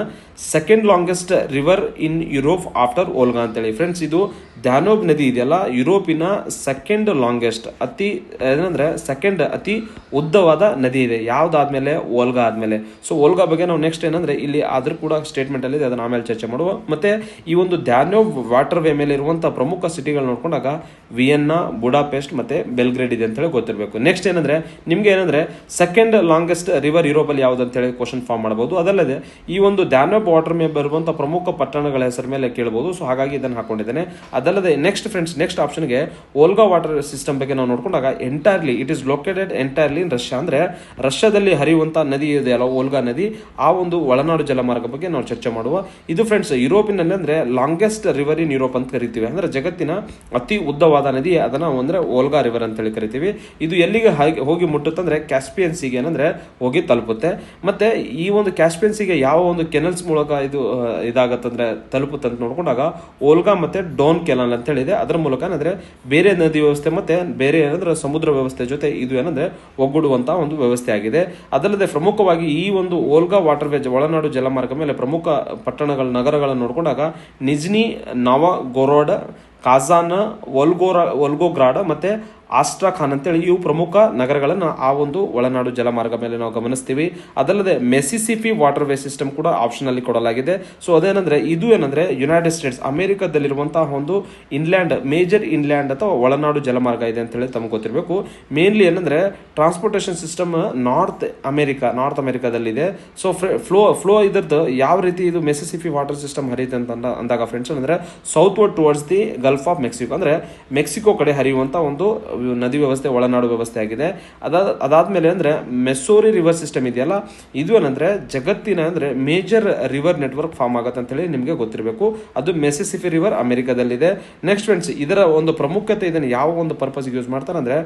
second longest river in Europe after Volga ಅಂತೇಳಿ. ಫ್ರೆಂಡ್ಸ್, ಇದು ದಾನೂಬ್ ನದಿ ಇದೆಯಲ್ಲ, ಯುರೋಪಿನ ಸೆಕೆಂಡ್ ಲಾಂಗೆಸ್ಟ್ ಸೆಕೆಂಡ್ ಅತಿ ಉದ್ದವಾದ ನದಿ ಇದೆ. ಯಾವ್ದಾದ್ಮೇಲೆ ಓಲ್ಗಾ ಆದ್ಮೇಲೆ. ಸೊ ಓಲ್ಗಾ ಬಗ್ಗೆ ನಾವು ನೆಕ್ಸ್ಟ್ ಏನಂದ್ರೆ ಇಲ್ಲಿ ಆದ್ರೂ ಕೂಡ ಸ್ಟೇಟ್ಮೆಂಟ್ ಅಲ್ಲಿ ಅದನ್ನ ಆಮೇಲೆ ಚರ್ಚೆ ಮಾಡುವ. ಮತ್ತೆ ಈ ಒಂದು ದಾನೂಬ್ ವಾಟರ್ ವೇ ಮೇಲೆ ಇರುವಂತಹ ಪ್ರಮುಖ ಸಿಟಿಗಳು ನೋಡ್ಕೊಂಡಾಗ ವಿಯೆನ್ನಾ, ಬುಡಾಪೆಸ್ಟ್ ಮತ್ತೆ ಬೆಲ್ಗ್ರೇಡ್ ಇದೆ ಅಂತ ಹೇಳಿ ಗೊತ್ತಿರಬೇಕು. ನೆಕ್ಸ್ಟ್ ಏನಂದ್ರೆ ನಿಮ್ಗೆ ಏನಂದ್ರೆ ಸೆಕೆಂಡ್ ಲಾಂಗೆಸ್ಟ್ ರಿವರ್ ಯುರೋಪ್ ಅಲ್ಲಿ ಯಾವ್ದು ಅಂತ ಹೇಳಿ ಕ್ವಶನ್ ಫಾರ್ಮ್ ಮಾಡಬಹುದು. ಅದಲ್ಲದೆ ಈ ಒಂದು ದಾನೂಬ್ ವಾಟರ್ ಮೇಲೆ ಬರುವಂತಹ ಪ್ರಮುಖ ಪಟ್ಟಣಗಳ ಹೆಸರು ಮೇಲೆ ಕೇಳಬಹುದು. ಸೊ ಹಾಗಾಗಿ ಇದನ್ನು ಹಾಕೊಂಡಿದ್ದೇನೆ. ಅದಲ್ಲದೆ ನೆಕ್ಸ್ಟ್ ಫ್ರೆಂಡ್ಸ್, ನೆಕ್ಸ್ಟ್ ಆಪ್ಷನ್ಗೆ ಓಲ್ಗಾ ವಾಟರ್ ಸಿಸ್ಟಮ್ ಬಗ್ಗೆ ನಾವು ನೋಡ್ಕೊಂಡಾಗ entirely it is located entirely in Russia. ಅಂದ್ರೆ ರಷ್ಯಾದಲ್ಲಿ ಹರಿಯುವಂತಹ ನದಿ ಇದೆಯಲ್ಲ ಓಲ್ಗಾ ನದಿ, ಆ ಒಂದು ಒಳನಾಡು ಜಲಮಾರ್ಗ ಬಗ್ಗೆ ನಾವು ಚರ್ಚೆ ಮಾಡುವ. ಇದು ಫ್ರೆಂಡ್ಸ್ ಯುರೋಪಿನಲ್ಲಿ ಅಂದ್ರೆ ಲಾಂಗೆಸ್ಟ್ ರಿವರ್ ಇನ್ ಯುರೋಪ್ ಅಂತ ಕರಿತೀವಿ. ಅಂದ್ರೆ ಜಗತ್ತಿನ ಅತಿ ಉದ್ದವಾದ ನದಿ, ಅದನ್ನ ಅಂದ್ರೆ ಓಲ್ಗಾ ರಿವರ್ ಅಂತ ಹೇಳಿ ಕರಿತೀವಿ. ಇದು ಎಲ್ಲಿಗೆ ಹೋಗಿ ಮುಟ್ಟುತ್ತಂದ್ರೆ ಕ್ಯಾಸ್ಪಿಯನ್ ಸೀಗೆ ಏನಂದ್ರೆ ಹೋಗಿ ತಲುಪುತ್ತೆ. ಮತ್ತೆ ಈ ಒಂದು ಕ್ಯಾಸ್ಪಿಯನ್ ಸೀಗೆ ಯಾವ ಒಂದು ಕೆನಲ್ಸ್ ಮೂಲಕ ಇದು ಇದಾಗತ್ತಂದ್ರೆ ತಲುಪುತ್ತೆ ಅಂತ ನೋಡ್ಕೊಂಡಾಗ ಓಲ್ಗಾ ಮತ್ತೆ ಡೋನ್ ಕೆನಾಲ್ ಅಂತ ಹೇಳಿದೆ. ಅದರ ಮೂಲಕ ಏನಂದ್ರೆ ಬೇರೆ ನದಿ ವ್ಯವಸ್ಥೆ ಮತ್ತೆ ಬೇರೆ ಏನಂದ್ರೆ ಸಮುದ್ರ ವ್ಯವಸ್ಥೆ ಜೊತೆ ಇದು ಏನಂದ್ರೆ ಒಗ್ಗೂಡುವಂತಹ ಒಂದು ವ್ಯವಸ್ಥೆ ಆಗಿದೆ. ಅದಲ್ಲದೆ ಪ್ರಮುಖವಾಗಿ ಈ ಒಂದು ಓಲ್ಗಾ ವಾಟರ್ ವೇ ಒಳನಾಡು ಜಲಮಾರ್ಗ ಮೇಲೆ ಪ್ರಮುಖ ನಗರಗಳನ್ನು ನೋಡ್ಕೊಂಡಾಗ ನಿಜ್ನಿ ನವಗೊರೊಡ್, ಕಾಜಾನ್, ವೋಲ್ಗೋಗ್ರಾಡ್ ಮತ್ತೆ ಆಸ್ಟ್ರಾಖಾನ್ ಅಂತೇಳಿ ಇವು ಪ್ರಮುಖ ನಗರಗಳನ್ನು ಆ ಒಂದು ಒಳನಾಡು ಜಲಮಾರ್ಗ ಮೇಲೆ ನಾವು ಗಮನಿಸ್ತೀವಿ. ಅದಲ್ಲದೆ ಮೆಸಿಸಿಪಿ ವಾಟರ್ ವೇ ಸಿಸ್ಟಮ್ ಕೂಡ ಆಪ್ಷನ್ ಅಲ್ಲಿ ಕೊಡಲಾಗಿದೆ. ಸೊ ಅದೇನಂದ್ರೆ ಇದು ಏನಂದ್ರೆ ಯುನೈಟೆಡ್ ಸ್ಟೇಟ್ಸ್ ಅಮೆರಿಕದಲ್ಲಿರುವಂತಹ ಒಂದು ಇನ್ಲ್ಯಾಂಡ್ ಮೇಜರ್ ಇನ್ಲ್ಯಾಂಡ್ ಅಥವಾ ಒಳನಾಡು ಜಲಮಾರ್ಗ ಇದೆ ಅಂತ ಹೇಳಿ ತಮ್ಗೆ ಗೊತ್ತಿರಬೇಕು. ಮೇನ್ಲಿ ಏನಂದ್ರೆ ಟ್ರಾನ್ಸ್ಪೋರ್ಟೇಷನ್ ಸಿಸ್ಟಮ್ ನಾರ್ತ್ ಅಮೆರಿಕಾದಲ್ಲಿದೆ. ಸೊ ಫ್ಲೋ ಇದರದ್ದು ಯಾವ ರೀತಿ ಇದು ಮೆಸಿಸಿಪಿ ವಾಟರ್ ಸಿಸ್ಟಮ್ ಹರಿಯುತ್ತೆ ಅಂತ ಅಂದಾಗ ಫ್ರೆಂಡ್ಸ್ ಅಂದ್ರೆ south word towards the Gulf of Mexico, ಅಂದ್ರೆ ಮೆಕ್ಸಿಕೋ ಕಡೆ ಹರಿಯುವಂತ ಒಂದು ನದಿ ವ್ಯವಸ್ಥೆ ಒಳನಾಡು ವ್ಯವಸ್ಥೆ ಆಗಿದೆ. ಅದಾದ್ಮೇಲೆ ಅಂದ್ರೆ ಮೆಸ್ಸೋರಿ ರಿವರ್ ಸಿಸ್ಟಮ್ ಇದೆಯಲ್ಲ, ಇದು ಏನಂದ್ರೆ ಜಗತ್ತಿನ ಅಂದ್ರೆ ಮೇಜರ್ ರಿವರ್ ನೆಟ್ವರ್ಕ್ ಫಾರ್ಮ್ ಆಗುತ್ತೆ ಅಂತ ಹೇಳಿ ನಿಮಗೆ ಗೊತ್ತಿರಬೇಕು. ಅದು ಮೆಸಿಸಿಪಿ ರಿವರ್ ಅಮೆರಿಕದಲ್ಲಿದೆ. ನೆಕ್ಸ್ಟ್ ಫ್ರೆಂಡ್ಸ್, ಇದರ ಒಂದು ಪ್ರಮುಖತೆ ಇದನ್ನು ಯಾವ ಒಂದು ಪರ್ಪಸ್ ಯೂಸ್ ಮಾಡ್ತಾರೆ ಅಂದ್ರೆ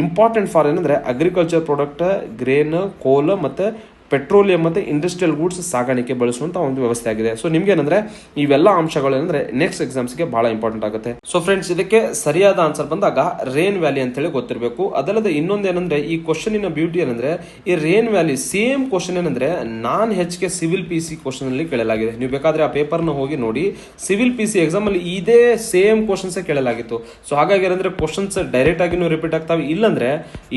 ಇಂಪಾರ್ಟೆಂಟ್ ಫಾರ್ ಏನಂದ್ರೆ ಅಗ್ರಿಕಲ್ಚರ್ ಪ್ರಾಡಕ್ಟ್, ಗ್ರೇನ್, ಕೋಲ್ ಮತ್ತೆ ಪೆಟ್ರೋಲಿಯಂ ಮತ್ತು ಇಂಡಸ್ಟ್ರಿಯಲ್ ಗೂಡ್ಸ್ ಸಾಗಾಣಿಕೆ ಬಳಸುವಂಥ ಒಂದು ವ್ಯವಸ್ಥೆ ಆಗಿದೆ. ಸೊ ನಿಮ್ಗೆ ಏನಂದ್ರೆ ಇವೆಲ್ಲ ಅಂಶಗಳು ಏನಂದ್ರೆ ನೆಕ್ಸ್ಟ್ ಎಕ್ಸಾಮ್ಸ್ಗೆ ಬಹಳ ಇಂಪಾರ್ಟೆಂಟ್ ಆಗುತ್ತೆ. ಸೊ ಫ್ರೆಂಡ್ಸ್, ಇದಕ್ಕೆ ಸರಿಯಾದ ಆನ್ಸರ್ ಬಂದಾಗ ರೇನ್ ವ್ಯಾಲಿ ಅಂತೇಳಿ ಗೊತ್ತಿರಬೇಕು. ಅದಲ್ಲದೆ ಇನ್ನೊಂದೇನಂದ್ರೆ ಈ ಕ್ವಶನಿನ ಬ್ಯೂಟಿ ಏನಂದ್ರೆ ಈ ರೇನ್ ವ್ಯಾಲಿ ಸೇಮ್ ಕ್ವಶನ್ ಏನಂದ್ರೆ ನಾನ್ HK ಸಿವಿಲ್ PC ಕ್ವಶನ್ ಅಲ್ಲಿ ಕೇಳಲಾಗಿದೆ. ನೀವು ಬೇಕಾದ್ರೆ ಆ ಪೇಪರ್ನ ಹೋಗಿ ನೋಡಿ, ಸಿವಿಲ್ PC ಎಕ್ಸಾಮ್ ಅಲ್ಲಿ ಇದೇ ಸೇಮ್ ಕ್ವಶನ್ಸ್ ಕೇಳಲಾಗಿತ್ತು. ಸೊ ಹಾಗಾಗಿ ಏನಂದ್ರೆ ಕ್ವಶನ್ಸ್ ಡೈರೆಕ್ಟ್ ಆಗಿ ರಿಪೀಟ್ ಆಗ್ತಾವೆ, ಇಲ್ಲಂದ್ರೆ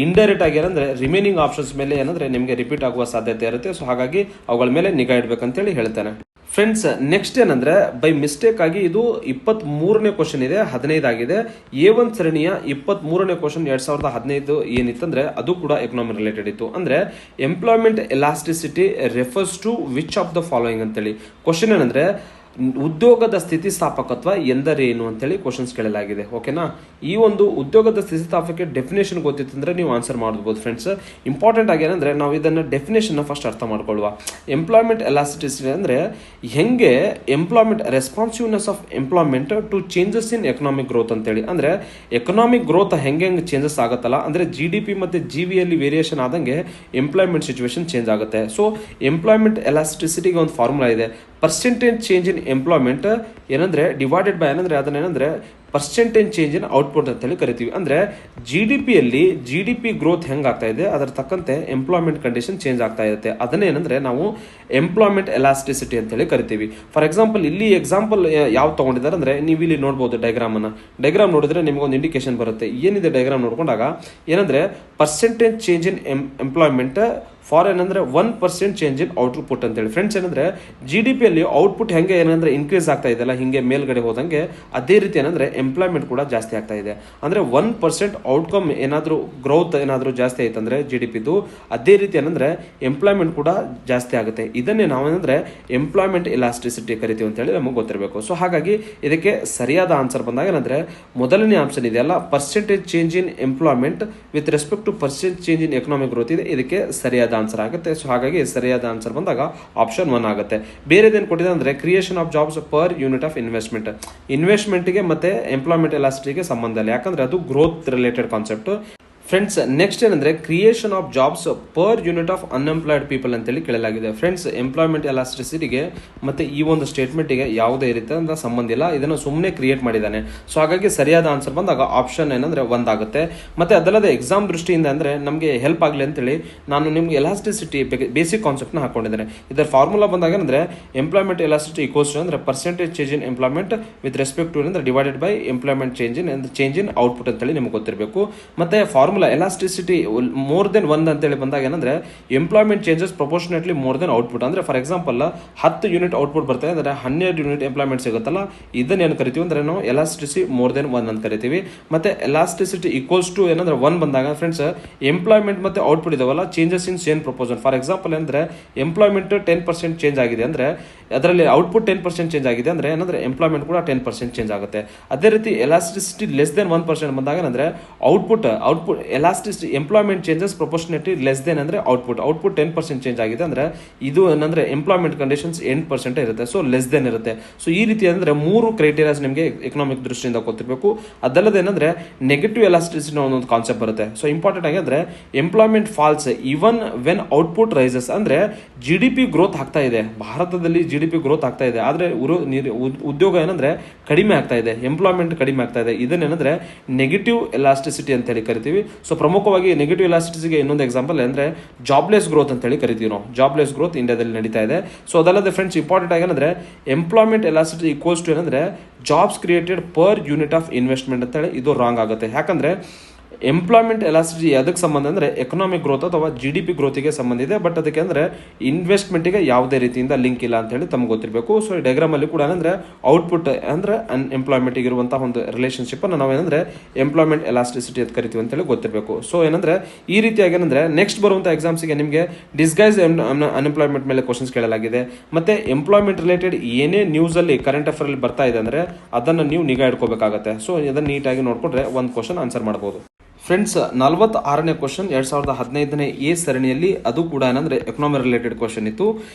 ಇಂಡೈರೆಕ್ಟ್ ಆಗಿ ಏನಂದ್ರೆ ರಿಮೈನಿಂಗ್ ಆಪ್ಷನ್ಸ್ ಮೇಲೆ ಏನಂದ್ರೆ ನಿಮಗೆ ರಿಪೀಟ್ ಆಗುವ ಸಾಧ್ಯತೆ ಇರುತ್ತೆ. ಸೊ ಹಾಗಾಗಿ ಅವುಗಳ ಮೇಲೆ ನಿಗಾ ಇಡಬೇಕಂತೇಳಿ ಹೇಳ್ತೇನೆ. ಫ್ರೆಂಡ್ಸ್, ನೆಕ್ಸ್ಟ್ ಏನಂದ್ರೆ ಬೈ ಮಿಸ್ಟೇಕ್ ಆಗಿ ಇದು 23ನೇ ಕ್ವಶನ್ ಇದೆ, 15 ಆಗಿದೆ. A1 ಸರಣಿಯ 23ನೇ ಕ್ವಶನ್ 2015 ಏನಿತ್ತಂದ್ರೆ ಅದು ಕೂಡ ಎಕನಾಮಿ ರಿಲೇಟೆಡ್ ಇತ್ತು. ಅಂದ್ರೆ employment elasticity refers to which of the following ಅಂತೇಳಿ ಕ್ವಶನ್ ಏನಂದ್ರೆ ಉದ್ಯೋಗದ ಸ್ಥಿತಿಸ್ಥಾಪಕತ್ವ ಎಂದರೇನು ಅಂತೇಳಿ ಕ್ವಶನ್ಸ್ ಕೇಳಲಾಗಿದೆ. ಓಕೆನಾ, ಈ ಒಂದು ಉದ್ಯೋಗದ ಸ್ಥಿತಿಸ್ಥಾಪಕಕ್ಕೆ ಡೆಫಿನೇಷನ್ ಗೊತ್ತಿತ್ತಂದ್ರೆ ನೀವು ಆನ್ಸರ್ ಮಾಡಬಹುದು. ಫ್ರೆಂಡ್ಸ್, ಇಂಪಾರ್ಟೆಂಟ್ ಆಗಿ ಏನಂದ್ರೆ ನಾವು ಇದನ್ನ ಡೆಫಿನೇಷನ್ ಫಸ್ಟ್ ಅರ್ಥ ಮಾಡ್ಕೊಳ್ಳುವ. ಎಂಪ್ಲಾಯ್ಮೆಂಟ್ ಎಲಾಸ್ಟಿಸಿಟಿ ಅಂದ್ರೆ ಹೆಂಗೆ employment responsiveness of employment to changes in economic growth ಅಂತೇಳಿ. ಅಂದ್ರೆ ಎಕನಾಮಿಕ್ ಗ್ರೋತ್ ಹೆಂಗೆ ಚೇಂಜಸ್ ಆಗುತ್ತಲ್ಲ, ಅಂದ್ರೆ GDP ಮತ್ತೆ GVಯಲ್ಲಿ ವೇರಿಯೇಷನ್ ಆದಂಗೆ ಎಂಪ್ಲಾಯ್ಮೆಂಟ್ ಸಿಚುವೇಶನ್ ಚೇಂಜ್ ಆಗುತ್ತೆ. ಸೊ ಎಂಪ್ಲಾಯ್ಮೆಂಟ್ ಎಲಾಸ್ಟಿಸಿಟಿಗೆ ಒಂದು ಫಾರ್ಮುಲಾ ಇದೆ, ಪರ್ಸೆಂಟೇಜ್ ಚೇಂಜ್ ಇನ್ ಎಂಪ್ಲಾಯ್ಮೆಂಟ್ ಏನಂದ್ರೆ ಡಿವೈಡೆಡ್ ಬೈ ಏನಂದ್ರೆ ಅದನ್ನ ಏನಂದ್ರೆ ಪರ್ಸೆಂಟೇಜ್ ಚೇಂಜ್ ಇನ್ ಔಟ್ಪುಟ್ ಅಂತ ಹೇಳಿ ಕರಿತೀವಿ. ಅಂದ್ರೆ GDPಯಲ್ಲಿ GDP ಗ್ರೋತ್ ಹೆಂಗಾಗ್ತಾ ಇದೆ ಅದರ ತಕ್ಕಂತೆ ಎಂಪ್ಲಾಯ್ಮೆಂಟ್ ಕಂಡೀಷನ್ ಚೇಂಜ್ ಆಗ್ತಾ ಇರುತ್ತೆ. ಅದನ್ನೇ ಏನಂದ್ರೆ ನಾವು ಎಂಪ್ಲಾಯ್ಮೆಂಟ್ ಎಲಾಸ್ಟಿಸಿಟಿ ಅಂತ ಹೇಳಿ ಕರಿತೀವಿ. ಫಾರ್ ಎಕ್ಸಾಂಪಲ್ ಇಲ್ಲಿ ಎಕ್ಸಾಂಪಲ್ ಯಾವ ತಗೊಂಡಿದ್ದಾರೆ ಅಂದ್ರೆ ನೀವು ಇಲ್ಲಿ ನೋಡಬಹುದು ಡೈಗ್ರಾಮ್ ನೋಡಿದ್ರೆ ನಿಮ್ಗೆ ಒಂದು ಇಂಡಿಕೇಶನ್ ಬರುತ್ತೆ. ಏನಿದೆ ಡೈಗ್ರಾಮ್ ನೋಡ್ಕೊಂಡಾಗ ಏನಂದ್ರೆ percentage change in employment for ಏನಂದ್ರೆ 1% ಚೇಂಜ್ ಇನ್ ಔಟ್ಪುಟ್ ಅಂತೇಳಿ. ಫ್ರೆಂಡ್ಸ್, ಏನಂದ್ರೆ GDPಯಲ್ಲಿ ಔಟ್ಪುಟ್ ಹೆಂಗೆ ಏನಂದ್ರೆ ಇನ್ಕ್ರೀಸ್ ಆಗ್ತಾ ಇದೆಯಲ್ಲ ಹಿಂಗೆ ಮೇಲ್ಗಡೆ ಹೋದಂಗೆ, ಅದೇ ರೀತಿ ಏನಂದ್ರೆ ಎಂಪ್ಲಾಯ್ಮೆಂಟ್ ಕೂಡ ಜಾಸ್ತಿ ಆಗ್ತಾ ಇದೆ. ಅಂದ್ರೆ 1% ಔಟ್ಕಮ್ ಏನಾದ್ರೂ ಗ್ರೋತ್ ಏನಾದ್ರೂ ಜಾಸ್ತಿ ಆಯ್ತಂದ್ರೆ GDPದು, ಅದೇ ರೀತಿ ಏನಂದ್ರೆ ಎಂಪ್ಲಾಯ್ಮೆಂಟ್ ಕೂಡ ಜಾಸ್ತಿ ಆಗುತ್ತೆ. ಇದನ್ನೇ ನಾವು ಏನಂದ್ರೆ ಎಂಪ್ಲಾಯ್ಮೆಂಟ್ ಎಲಾಸ್ಟಿಸಿಟಿ ಕರಿತೀವಿ ಅಂತ ಹೇಳಿ ನಮಗೆ ಗೊತ್ತಿರಬೇಕು. ಸೊ ಹಾಗಾಗಿ ಇದಕ್ಕೆ ಸರಿಯಾದ ಆನ್ಸರ್ ಬಂದಾಗ ಏನಂದ್ರೆ ಮೊದಲನೇ ಆಪ್ಷನ್ ಇದೆಯಲ್ಲ, percentage change in employment with respect to percentage change in economic growth ಇದೆ, ಇದಕ್ಕೆ ಸರಿಯಾದ ಆನ್ಸರ್ ಆಗುತ್ತೆ. ಸೊ ಹಾಗಾಗಿ ಸರಿಯಾದ ಆನ್ಸರ್ ಬಂದಾಗ ಆಪ್ಷನ್ 1 ಆಗುತ್ತೆ. ಬೇರೆದೇನು ಕೊಟ್ಟಿದೆ ಅಂದ್ರೆ creation of jobs per unit of ಇನ್ವೆಸ್ಟ್ಮೆಂಟ್ಗೆ ಮತ್ತೆ ಎಂಪ್ಲಾಯ್ಮೆಂಟ್ ಎಲಾಸ್ಟಿಸಿಟಿಗೆ ಸಂಬಂಧ ಇಲ್ಲ, ಯಾಕಂದ್ರೆ ಅದು growth related concept. Friends, next ಏನಂದ್ರೆ creation of jobs per unit of unemployed people ಅಂತೇಳಿ ಕೇಳಲಾಗಿದೆ. ಫ್ರೆಂಡ್ಸ್, ಎಂಪ್ಲಾಯ್ಮೆಂಟ್ ಎಲಾಸ್ಟಿಸಿಟಿಗೆ ಮತ್ತೆ ಈ ಒಂದು ಸ್ಟೇಟ್ಮೆಂಟ್ಗೆ ಯಾವುದೇ ರೀತಿಯ ಸಂಬಂಧ ಇಲ್ಲ, ಇದನ್ನು ಸುಮ್ಮನೆ ಕ್ರಿಯೇಟ್ ಮಾಡಿದ್ದಾನೆ. ಸೊ ಹಾಗಾಗಿ ಸರಿಯಾದ ಆನ್ಸರ್ ಬಂದಾಗ ಆಪ್ಷನ್ ಏನಂದ್ರೆ 1 ಆಗುತ್ತೆ. ಮತ್ತೆ ಅದಲ್ಲದೆ ಎಕ್ಸಾಮ್ ದೃಷ್ಟಿಯಿಂದ ಅಂದ್ರೆ ನಮಗೆ ಹೆಲ್ಪ್ ಆಗಲಿ ಅಂತೇಳಿ ನಾನು ನಿಮ್ಗೆ ಎಲಾಸ್ಟಿಸಿಟಿ ಬೇಸಿಕ್ ಕಾನ್ಸೆಪ್ಟ್ನ ಹಾಕೊಂಡಿದ್ದೇನೆ. ಇದರ ಫಾರ್ಮುಲಾ ಬಂದಾಗ ಅಂದ್ರೆ ಎಂಪ್ಲಾಯ್ಮೆಂಟ್ ಎಲಾಸ್ಟಿಸಿಟಿ ಈಕ್ವಲ್ಸ್ ಟು ಅಂದ್ರೆ percentage change in employment with respect to ಅಂದ್ರೆ divided by employment change in output ಅಂತೇಳಿ ನಿಮ್ಗೆ ಗೊತ್ತಿರಬೇಕು. ಮತ್ತೆ ಫಾರ್ಮುಲಾ ಎಲಾಸ್ಟಿಸಿಟಿ ಮೋರ್ ದೆನ್ 1 ಅಂತೇಳಿ ಬಂದಾಗ ಏನಂದ್ರೆ employment changes proportionately more than output. ಅಂದ್ರೆ ಫಾರ್ ಎಕ್ಸಾಂಪಲ್ 10 ಯೂನಿಟ್ ಔಟ್ಪುಟ್ ಬರ್ತದೆ ಅಂದ್ರೆ 12 ಯೂನಿಟ್ ಎಂಪ್ಲಾಯ್ಮೆಂಟ್ ಸಿಗುತ್ತಲ್ಲ, ಇದನ್ನ ಏನು ಕರಿತೀವಿ ಅಂದ್ರೆ ನಾವು ಎಲಾಸ್ಟಿಸಿಟಿ ಮೋರ್ ದೆನ್ 1 ಅಂತ ಕರಿತೀವಿ. ಮತ್ತೆ ಎಲಾಸ್ಟಿಸಿಟಿ ಈಕ್ವಲ್ಸ್ ಟು ಏನಂದ್ರೆ 1 ಬಂದಾಗ ಫ್ರೆಂಡ್ಸ್ ಎಂಪ್ಲಾಯ್ಮೆಂಟ್ ಮತ್ತೆ ಔಟ್ಪುಟ್ ಇದಾವಲ್ಲ, changes in same proposal. For example ಅಂದ್ರೆ ಎಂಪ್ಲಾಯ್ಮೆಂಟ್ 10% ಚೇಂಜ್ ಆಗಿದೆ ಅಂದ್ರೆ ಅದರಲ್ಲಿ ಔಟ್ಪುಟ್ 10% ಚೇಂಜ್ ಆಗಿದೆ ಅಂದ್ರೆ ಏನಂದ್ರೆ ಎಂಪ್ಲಾಯ್ಮೆಂಟ್ ಕೂಡ 10% ಚೇಂಜ್ ಆಗುತ್ತೆ. ಅದೇ ರೀತಿ ಎಲಾಸ್ಟಿಸಿಟಿ ಲೆಸ್ ದೆನ್ 1% ಬಂದಾಗ ಅಂದ್ರೆ output elasticity employment changes proportionately less than ಅಂದ್ರೆ ಔಟ್ಪುಟ್ 10% ಚೇಂಜ್ ಆಗಿದೆ ಅಂದ್ರೆ ಇದು ಏನಂದ್ರೆ ಎಂಪ್ಲಾಯ್ಮೆಂಟ್ ಕಂಡೀಷನ್ಸ್ 8% ಇರುತ್ತೆ, ಸೊ ಲೆಸ್ ದೆನ್ ಇರುತ್ತೆ. ಸೊ ಈ ರೀತಿ ಅಂದ್ರೆ 3 ಕ್ರೈಟೀರಿಯಾಸ್ ನಿಮಗೆ ಎಕನಾಮಿಕ್ ದೃಷ್ಟಿಯಿಂದ ಗೊತ್ತಿರಬೇಕು. ಅದಲ್ಲದೆ ಏನಂದ್ರೆ ನೆಗೆಟಿವ್ ಎಲಾಸ್ಟಿಸಿಟಿ ಒಂದು ಕಾನ್ಸೆಪ್ಟ್ ಬರುತ್ತೆ. ಸೊ ಇಂಪಾರ್ಟೆಂಟ್ ಆಗಿದ್ರೆ employment falls even when output rises, ಅಂದ್ರೆ GDP ಗ್ರೋತ್ ಆಗ್ತಾ ಇದೆ, ಭಾರತದಲ್ಲಿ GDP ಗ್ರೋತ್ ಆಗ್ತಾ ಇದೆ, ಆದ್ರೆ ಉದ್ಯೋಗ ಏನಂದ್ರೆ ಕಡಿಮೆ ಆಗ್ತಾ ಇದೆ, ಎಂಪ್ಲಾಯ್ಮೆಂಟ್ ಕಡಿಮೆ ಆಗ್ತಾ ಇದೆ. ಇದನ್ನೇನಂದ್ರೆ ನೆಗೆಟಿವ್ ಎಲಾಸ್ಟಿಸಿಟಿ ಅಂತ ಹೇಳಿ ಕರಿತೀವಿ. ಸೊ ಪ್ರಮುಖವಾಗಿ ನೆಗೆಟಿವ್ ಎಲಾಸ್ಟಿಸಿಟಿಗೆ ಇನ್ನೊಂದು ಎಕ್ಸಾಂಪಲ್ ಅಂದ್ರೆ ಜಾಬ್ಲೆಸ್ ಗ್ರೋತ್ ಅಂತ ಹೇಳಿ ಕರಿತೀವಿ ನಾವು. ಜಾಬ್ಲೆಸ್ ಗ್ರೋತ್ ಇಂಡಿಯಾದಲ್ಲಿ ನಡೀತಾ ಇದೆ. ಸೊ ಅದಲ್ಲದೆ ಫ್ರೆಂಡ್ಸ್ ಇಂಪಾರ್ಟೆಂಟ್ ಆಗಿ ಏನಂದ್ರೆ ಎಂಪ್ಲಾಯ್ಮೆಂಟ್ ಎಲಾಸ್ಟಿಸಿಟಿ ಈಕ್ವಲ್ಸ್ ಟು ಏನಂದ್ರೆ jobs created per unit of investment ಅಂತ ಹೇಳಿ ಇದು ರಾಂಗ್ ಆಗುತ್ತೆ. ಯಾಕಂದ್ರೆ ಎಂಪ್ಲಾಯ್ಮೆಂಟ್ ಎಲಾಸ್ಟಿಸಿಟಿ ಅದಕ್ಕೆ ಸಂಬಂಧ ಅಂದರೆ ಎಕನಾಮಿಕ್ ಗ್ರೋತ್ ಅಥವಾ GDP ಗ್ರೋತಿಗೆ ಸಂಬಂಧ ಇದೆ, ಬಟ್ ಅದಕ್ಕೆ ಅಂದರೆ ಇನ್ವೆಸ್ಟ್ಮೆಂಟ್ಗೆ ಯಾವುದೇ ರೀತಿಯಿಂದ ಲಿಂಕ್ ಇಲ್ಲ ಅಂತ ಹೇಳಿ ತಮಗೆ ಗೊತ್ತಿರಬೇಕು. ಸೊ ಈ ಡಯಾಗ್ರಾಮಲ್ಲಿ ಕೂಡ ಏನಂದರೆ ಔಟ್ಪುಟ್ ಅಂದರೆ ಅನ್ಎಂಪ್ಲಾಯ್ಮೆಂಟ್ಗೆ ಇರುವಂತಹ ಒಂದು ರಿಲೇಷನ್ಶಿಪ್ಪನ್ನು ನಾವು ಏನಂದರೆ ಎಂಪ್ಲಾಯ್ಮೆಂಟ್ ಎಲಾಸ್ಟಿಸಿಟಿ ಅಂತ ಕರಿತೀವಿ ಅಂತೇಳಿ ಗೊತ್ತಿರಬೇಕು. ಸೊ ಏನಂದರೆ ಈ ರೀತಿಯಾಗಿ ಏನಂದರೆ ನೆಕ್ಸ್ಟ್ ಬರುವಂಥ ಎಕ್ಸಾಮ್ಸಿಗೆ ನಿಮಗೆ ಡಿಸ್ಗೈಸ್ ಅನ್ಎಂಪ್ಲಾಯ್ಮೆಂಟ್ ಮೇಲೆ ಕ್ವಶನ್ಸ್ ಕೇಳಲಾಗಿದೆ, ಮತ್ತು ಎಂಪ್ಲಾಯ್ಮೆಂಟ್ ರಿಲೇಟೆಡ್ ಏನೇ ನ್ಯೂಸಲ್ಲಿ ಕರೆಂಟ್ ಅಫೇರಲ್ಲಿ ಬರ್ತಾ ಇದೆ ಅಂದರೆ ಅದನ್ನು ನೀವು ನಿಗಾ ಇಟ್ಕೋಬೇಕಾಗತ್ತೆ. ಸೊ ಇದನ್ನು ನೀಟಾಗಿ ನೋಡಿಕೊಂಡ್ರೆ ಒಂದು ಕ್ವಶನ್ ಆನ್ಸರ್ ಮಾಡ್ಬೋದು. ಫ್ರೆಂಡ್ಸ್ 46ನೇ ಕ್ವಶನ್ 2015ನೇ ಎ ಸರಣಿಯಲ್ಲಿ ಅದು ಕೂಡ ಏನಂದ್ರೆ ಎಕನಾಮಿ ರಿಲೇಟೆಡ್ ಕ್ವಶನ್ ಇತ್ತು.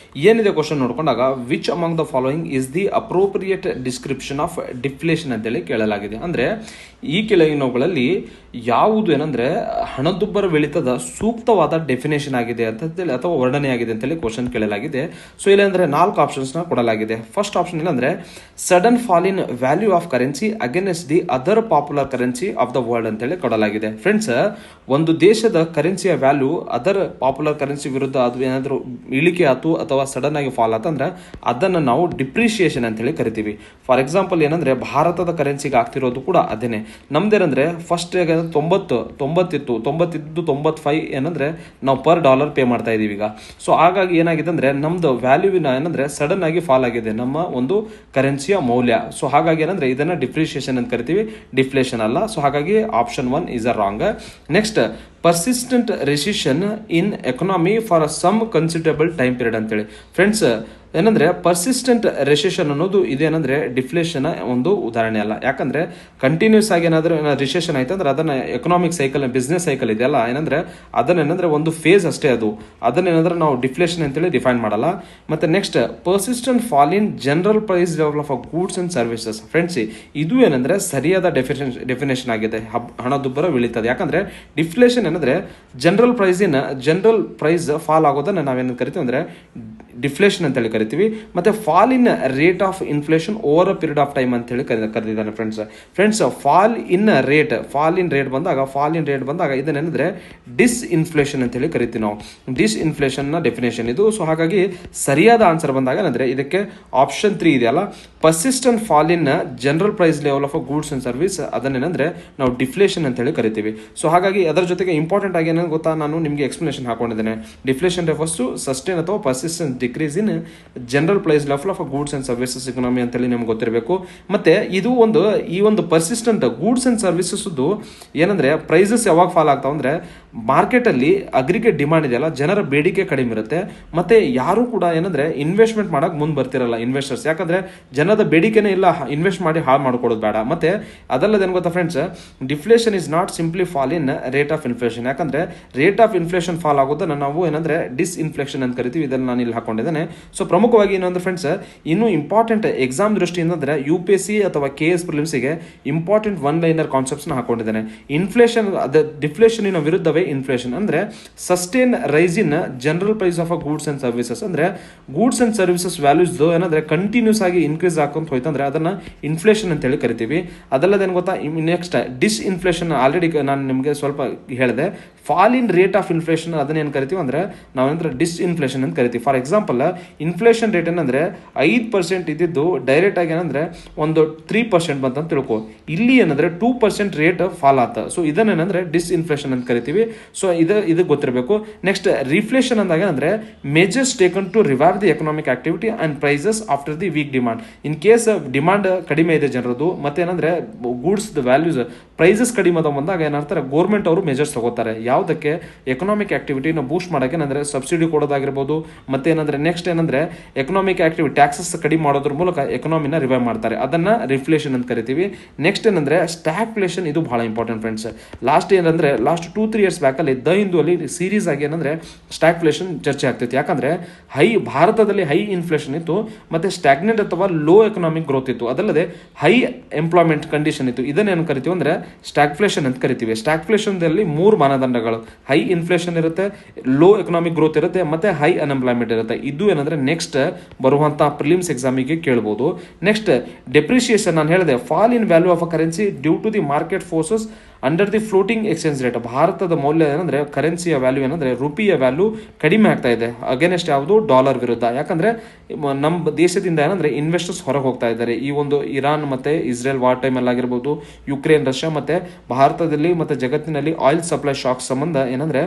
ಏನಿದೆ ಕ್ವಶನ್ ನೋಡ್ಕೊಂಡಾಗ which among the following is the appropriate description of deflation ಅಂತೇಳಿ ಕೇಳಲಾಗಿದೆ. ಅಂದ್ರೆ ಈ ಕೆಳಗಿನವುಗಳಲ್ಲಿ ಯಾವುದು ಏನಂದ್ರೆ ಹಣದುಬ್ಬರವಿಳಿತದ ಸೂಕ್ತವಾದ ಡೆಫಿನೇಷನ್ ಆಗಿದೆ ಅಂತೇಳಿ ಅಥವಾ ವರ್ಣನೆ ಆಗಿದೆ ಅಂತೇಳಿ ಕ್ವಶನ್ ಕೇಳಲಾಗಿದೆ. ಸೊ ಇಲ್ಲ ಅಂದ್ರೆ 4 ಆಪ್ಷನ್ಸ್ನ ಕೊಡಲಾಗಿದೆ. ಫಸ್ಟ್ ಆಪ್ಷನ್ ಇಲ್ಲಂದ್ರೆ sudden fall in value of currency against the other popular currency of the world ಅಂತೇಳಿ ಕೊಡಲಾಗಿದೆ. ಫ್ರೆಂಡ್ಸ್, ಒಂದು ದೇಶದ ಕರೆನ್ಸಿಯ ವ್ಯಾಲ್ಯೂ ಅದರ್ ಪಾಪ್ಯುಲರ್ ಕರೆನ್ಸಿ ವಿರುದ್ಧ ಅದು ಏನಾದರೂ ಇಳಿಕೆ ಆಯ್ತು ಅಥವಾ ಸಡನ್ ಆಗಿ ಫಾಲ್ ಆತಂದ್ರೆ ಅದನ್ನು ನಾವು ಡಿಪ್ರಿಸಿಯೇಷನ್ ಅಂತೇಳಿ ಕರಿತೀವಿ. ಫಾರ್ ಎಕ್ಸಾಂಪಲ್ ಏನಂದ್ರೆ ಭಾರತದ ಕರೆನ್ಸಿಗೆ ಆಗ್ತಿರೋದು ಕೂಡ ಅದೇನೆ. ನಮ್ದೇನಂದ್ರೆ ಫಸ್ಟ್ 90 ಇದ್ದು 95 ಏನಂದ್ರೆ ನಾವು ಪರ್ ಡಾಲರ್ ಪೇ ಮಾಡ್ತಾ ಇದೀವಿ ಈಗ. ಸೊ ಹಾಗಾಗಿ ಏನಾಗಿದೆ ಅಂದ್ರೆ ನಮ್ದು ವ್ಯಾಲ್ಯೂವಿನ ಏನಂದ್ರೆ ಸಡನ್ ಆಗಿ ಫಾಲ್ ಆಗಿದೆ ನಮ್ಮ ಒಂದು ಕರೆನ್ಸಿಯ ಮೌಲ್ಯ. ಸೊ ಹಾಗಾಗಿ ಏನಂದ್ರೆ ಇದನ್ನ ಡಿಪ್ರಿಸಿಯೇಷನ್ ಅಂತ ಕರಿತೀವಿ, ಡಿಫ್ಲೇಷನ್ ಅಲ್ಲ. ಸೊ ಹಾಗಾಗಿ option 1 is a wrong. Next, persistent recession in economy for some considerable time period ಅಂತೇಳಿ. ಫ್ರೆಂಡ್ಸ್, ಏನಂದ್ರೆ ಪರ್ಸಿಸ್ಟೆಂಟ್ ರೆಸೆಷನ್ ಅನ್ನೋದು ಇದೇನಂದ್ರೆ ಡಿಫ್ಲೇಷನ್ ಒಂದು ಉದಾಹರಣೆ ಅಲ್ಲ. ಯಾಕಂದ್ರೆ ಕಂಟಿನ್ಯೂಸ್ ಆಗಿ ಏನಾದ್ರೂ ರಿಸೆಷನ್ ಆಯ್ತು ಅಂದ್ರೆ ಅದನ್ನ ಎಕನಾಮಿಕ್ ಸೈಕಲ್, ಬಿಸ್ನೆಸ್ ಸೈಕಲ್ ಇದೆಯಲ್ಲ ಏನಂದ್ರೆ ಅದನ್ನೇನಂದ್ರೆ ಒಂದು ಫೇಸ್ ಅಷ್ಟೇ ಅದು. ಅದನ್ನೇನಂದ್ರೆ ನಾವು ಡಿಫ್ಲೇಷನ್ ಅಂತೇಳಿ ಡಿಫೈನ್ ಮಾಡಲ್ಲ. ಮತ್ತೆ next, persistent fall in general price level of goods and services. Friends, ಇದು ಏನಂದ್ರೆ ಸರಿಯಾದ ಡೆಫಿನೇಷನ್ ಆಗಿದೆ. ಹಣದುಬ್ಬರ ಇಳಿತದೆ. ಯಾಕಂದ್ರೆ ಡಿಫ್ಲೇಷನ್ ಏನಂದ್ರೆ ಜನರಲ್ ಪ್ರೈಸ್ ಫಾಲ್ ಆಗೋದನ್ನ ನಾವೇನು ಕರಿತೀವಿ ಅಂದ್ರೆ ಡಿಫ್ಲೇಷನ್ ಅಂತೇಳಿ ಕರಿತೀವಿ. ಮತ್ತೆ fall in rate of inflation over a period of time ಅಂತ ಹೇಳಿ ಕರೆದಿದ್ದಾನೆ. ಫ್ರೆಂಡ್ಸ್, ಫಾಲ್ ಇನ್ ರೇಟ್ ಬಂದಾಗ ಇದನ್ನೇನಂದ್ರೆ ಡಿಸ್ ಇನ್ಫ್ಲೇಷನ್ ಅಂತ ಹೇಳಿ ಕರಿತೀವಿ ನಾವು. ಡಿಸ್ ಇನ್ಫ್ಲೇಷನ್ ನ ಡೆಫಿನೇಷನ್ ಇದು. ಸೊ ಹಾಗಾಗಿ ಸರಿಯಾದ ಆನ್ಸರ್ ಬಂದಾಗ ಏನಂದ್ರೆ ಇದಕ್ಕೆ ಆಪ್ಷನ್ 3 ಇದೆಯಲ್ಲ, persistent fall in general price level of goods and service, ಅದನ್ನೇನಂದ್ರೆ ನಾವು ಡಿಫ್ಲೇಷನ್ ಅಂತ ಹೇಳಿ ಕರಿತೀವಿ. ಸೊ ಹಾಗಾಗಿ ಅದರ ಜೊತೆಗೆ ಇಂಪಾರ್ಟೆಂಟ್ ಆಗಿ ಏನಂತ ಗೊತ್ತಾ, ನಾನು ನಿಮಗೆ ಎಕ್ಸ್ಪ್ಲನೇಷನ್ ಹಾಕೊಂಡಿದ್ದೇನೆ. ಡಿಫ್ಲೇಷನ್ ರೆಫರ್ಸ್ ಟು ಸಸ್ಟೈನ್ ಅಥವಾ persistent decrease in general price level of goods and services economy ಅಂತೇಳಿ ನಿಮ್ಗೆ ಗೊತ್ತಿರಬೇಕು. ಮತ್ತೆ ಇದು ಈ ಒಂದು ಪರ್ಸಿಸ್ಟೆಂಟ್ ಗೂಡ್ಸ್ ಅಂಡ್ ಸರ್ವಿಸಸ್ ಏನಂದ್ರೆ ಪ್ರೈಸಸ್ ಯಾವಾಗ ಫಾಲ್ ಆಗ್ತಾವ ಅಂದ್ರೆ ಮಾರ್ಕೆಟ್ ಅಲ್ಲಿ ಅಗ್ರಿಗೇಟ್ ಡಿಮಾಂಡ್ ಇದೆಯಲ್ಲ, ಜನರ ಬೇಡಿಕೆ ಕಡಿಮೆ ಇರುತ್ತೆ. ಮತ್ತೆ ಯಾರು ಕೂಡ ಏನಂದ್ರೆ ಇನ್ವೆಸ್ಟ್ಮೆಂಟ್ ಮಾಡಕ್ ಮುಂದೆ ಬರ್ತಿರಲ್ಲ ಇನ್ವೆಸ್ಟರ್ಸ್. ಯಾಕಂದ್ರೆ ಜನದ ಬೇಡಿಕೆನೇ ಇಲ್ಲ, ಇನ್ವೆಸ್ಟ್ ಮಾಡಿ ಹಾಳು ಮಾಡ್ಕೊಳ್ಳೋದು ಬೇಡ. ಮತ್ತೆ ಅದಲ್ಲದೆ ಏನ್ ಗೊತ್ತಾ friends, deflation is not simply fall in rate of inflation. ಯಾಕಂದ್ರೆ ರೇಟ್ ಆಫ್ ಇನ್ಫ್ಲೇಷನ್ ಫಾಲ್ ಆಗೋದನ್ನ ನಾವು ಏನಂದ್ರೆ ಡಿಸ್ ಇನ್ಫ್ಲೇಷನ್ ಅಂತ ಕರಿತೀವಿ. ಇದನ್ನ ನಾನು ಇಲ್ಲಿ ಹಾಕೊಂಡಿದ್ದೇನೆ. ಸೊ ಪ್ರಮುಖವಾಗಿ ಏನಂದ್ರೆ ಫ್ರೆಂಡ್ಸ್, ಇನ್ನು ಇಂಪಾರ್ಟೆಂಟ್ ಎಕ್ಸಾಮ್ ದೃಷ್ಟಿಯಿಂದ ಅಂದ್ರೆ UPSC ಅಥವಾ KS ಪ್ರಿಲಿಮ್ಸ್ಗೆ ಇಂಪಾರ್ಟೆಂಟ್ 1-ಲೈನರ್ ಕಾನ್ಸೆಪ್ಟ್ಸ್ ನ ಹಾಕೊಂಡಿದ್ದೇನೆ. ಡಿಫ್ಲೇಷನ್ ವಿರುದ್ಧವೇ ಇನ್ಫ್ಲೇಷನ್ ಅಂದ್ರೆ sustain rise in general price of goods and services. ಅಂದ್ರೆ ಗೂಡ್ಸ್ ಅಂಡ್ ಸರ್ವಿಸಸ್ ವ್ಯಾಲ್ಯೂಸ್ ಏನಂದ್ರೆ ಕಂಟಿನ್ಯೂಸ್ ಆಗಿ ಇನ್ಕ್ರೀಸ್ ಹಾಕೊಂತ ಹೋಯ್ತಂದ್ರೆ ಅದನ್ನ ಇನ್ಫ್ಲೇಷನ್ ಅಂತ ಹೇಳಿ ಕರಿತೀವಿ. ಅದಲ್ಲದೆ ಏನ್ ಗೊತ್ತಾ, ನೆಕ್ಸ್ಟ್ ಡಿಸ್ ಇನ್ಫ್ಲೇಷನ್ ಆಲ್ರೆಡಿ ನಾನು ನಿಮಗೆ ಸ್ವಲ್ಪ ಹೇಳಿದೆ. Fall in rate of inflation ಅದನ್ನೇನು ಕರಿತೀವಿ ಅಂದ್ರೆ ನಾವೇನಂದ್ರೆ ಡಿಸ್ ಇನ್ಫ್ಲೇಷನ್ ಅಂತ ಕರಿತೀವಿ. ಫಾರ್ ಎಕ್ಸಾಂಪಲ್, ಇನ್ಫ್ಲೇಷನ್ ರೇಟ್ ಏನಂದ್ರೆ 5% ಇದ್ದಿದ್ದು ಡೈರೆಕ್ಟ್ ಆಗಿ ಏನಂದ್ರೆ ಒಂದು 3% ಬಂತ ತಿಳ್ಕೊ. ಇಲ್ಲಿ ಏನಂದ್ರೆ 2% ರೇಟ್ ಫಾಲ್ ಆತ. ಸೊ ಇದನ್ನೇನಂದ್ರೆ ಡಿಸ್ ಇನ್ಫ್ಲೇಷನ್ ಅಂತ ಕರಿತೀವಿ. ಸೊ ಇದು ಗೊತ್ತಿರಬೇಕು. ನೆಕ್ಸ್ಟ್, ರಿಫ್ಲೇಷನ್ ಅಂದಾಗ ಅಂದ್ರೆ measures taken to revive the economic activity and prices after the weak demand. In case demand ಕಡಿಮೆ ಇದೆ ಜನರದು, ಮತ್ತೆ ಏನಂದ್ರೆ ಗೂಡ್ಸ್ ವ್ಯಾಲ್ಯೂಸ್ ಪ್ರೈಸಸ್ ಕಡಿಮೆ ಅದ ಬಂದಾಗ ಏನಂತಾರೆ ಗೌರ್ಮೆಂಟ್ ಅವರು ಮೆಜರ್ಸ್ ತಗೋತಾರೆ. ಯಾವುದಕ್ಕೆ? ಎಕನಾಮಿಕ್ ಆಕ್ಟಿವಿಟಿನ ಬೂಸ್ಟ್ ಮಾಡೋಕೆ, ಏನಂದ್ರೆ ಸಬ್ಸಿಡಿ ಕೊಡೋದಾಗಿರ್ಬೋದು. ಮತ್ತೆ ಏನಂದ್ರೆ ನೆಕ್ಸ್ಟ್ ಏನಂದ್ರೆ ಎಕನಾಮಿಕ್ ಆಕ್ಟಿವಿಟಿ ಟ್ಯಾಕ್ಸಸ್ ಕಡಿಮೆ ಮಾಡೋದ್ರ ಮೂಲಕ ಎಕನಾಮಿನ ರಿವೈವ್ ಮಾಡ್ತಾರೆ. ಅದನ್ನ ರಿಫ್ಲೇಷನ್ ಅಂತ ಕರಿತೀವಿ. ನೆಕ್ಸ್ಟ್ ಏನಂದ್ರೆ ಸ್ಟ್ಯಾಗ್ಫ್ಲೇಷನ್. ಇದು ಬಹಳ important friends. Last 2-3 years back ಅಲ್ಲಿ ದ ಹಿಂದೂ ಅಲ್ಲಿ ಸೀರೀಸ್ ಆಗಿ ಏನಂದ್ರೆ ಸ್ಟ್ಯಾಗ್ಫ್ಲೇಷನ್ ಚರ್ಚೆ ಆಗ್ತೈತಿ. ಯಾಕಂದ್ರೆ ಭಾರತದಲ್ಲಿ ಹೈ ಇನ್ಫ್ಲೇಷನ್ ಇತ್ತು, ಮತ್ತೆ ಸ್ಟಾಗ್ನೆಂಟ್ ಅಥವಾ ಲೋ ಎಕನಾಮಿಕ್ ಗ್ರೋತ್ ಇತ್ತು. ಅದಲ್ಲದೆ ಹೈ ಎಂಪ್ಲಾಯ್ಮೆಂಟ್ ಕಂಡೀಷನ್ ಇತ್ತು. ಇದನ್ನೇನು ಕರಿತೀವಿ ಅಂದ್ರೆ ಸ್ಟ್ಯಾಗ್ಫ್ಲೇಷನ್ ಅಂತ ಕರಿತೀವಿ. ಸ್ಟ್ಯಾಗ್ಫ್ಲೇಷನ್ ದಲ್ಲಿ 3 ಮಾನದಂಡಗಳು: ಹೈ ಇನ್ಫ್ಲೇಷನ್ ಇರುತ್ತೆ, ಲೋ ಎಕನಾಮಿಕ್ ಗ್ರೋತ್ ಇರುತ್ತೆ, ಮತ್ತೆ ಹೈ ಅನ್ಎಂಪ್ಲಾಯ್ಮೆಂಟ್ ಇರುತ್ತೆ. ಇದು ಏನಂದ್ರೆ ನೆಕ್ಸ್ಟ್ ಬರುವಂತಹ ಪ್ರಿಲಿಮ್ಸ್ ಎಕ್ಸಾಮಿಗೆ ಕೇಳಬಹುದು. Next, depreciation. ನಾನು ಹೇಳಿದೆ fall in value of a currency due to the market forces under the floating exchange rate. ಭಾರತದ ಮೌಲ್ಯ ಏನಂದ್ರೆ ಕರೆನ್ಸಿಯ ವ್ಯಾಲ್ಯೂ ಏನಂದ್ರೆ ರುಪಿಯ ವ್ಯಾಲ್ಯೂ ಕಡಿಮೆ ಆಗ್ತಾ ಇದೆ ಅಗೇನೆಸ್ಟ್ ಯಾವುದು? ಡಾಲರ್ ವಿರುದ್ಧ. ಯಾಕಂದ್ರೆ ನಮ್ಮ ದೇಶದಿಂದ ಏನಂದ್ರೆ ಇನ್ವೆಸ್ಟರ್ಸ್ ಹೊರಗೆ ಹೋಗ್ತಾ ಇದ್ದಾರೆ. ಈ ಒಂದು ಇರಾನ್ ಮತ್ತೆ ಇಸ್ರೇಲ್ ವಾರ್ ಟೈಮ್ ಅಲ್ಲಿ ಆಗಿರ್ಬೋದು, ಯುಕ್ರೇನ್, ರಷ್ಯಾ ಮತ್ತೆ ಭಾರತದಲ್ಲಿ ಮತ್ತೆ ಜಗತ್ತಿನಲ್ಲಿ ಆಯಿಲ್ ಸಪ್ಲೈ ಶಾಕ್ ಸಂಬಂಧ ಏನಂದ್ರೆ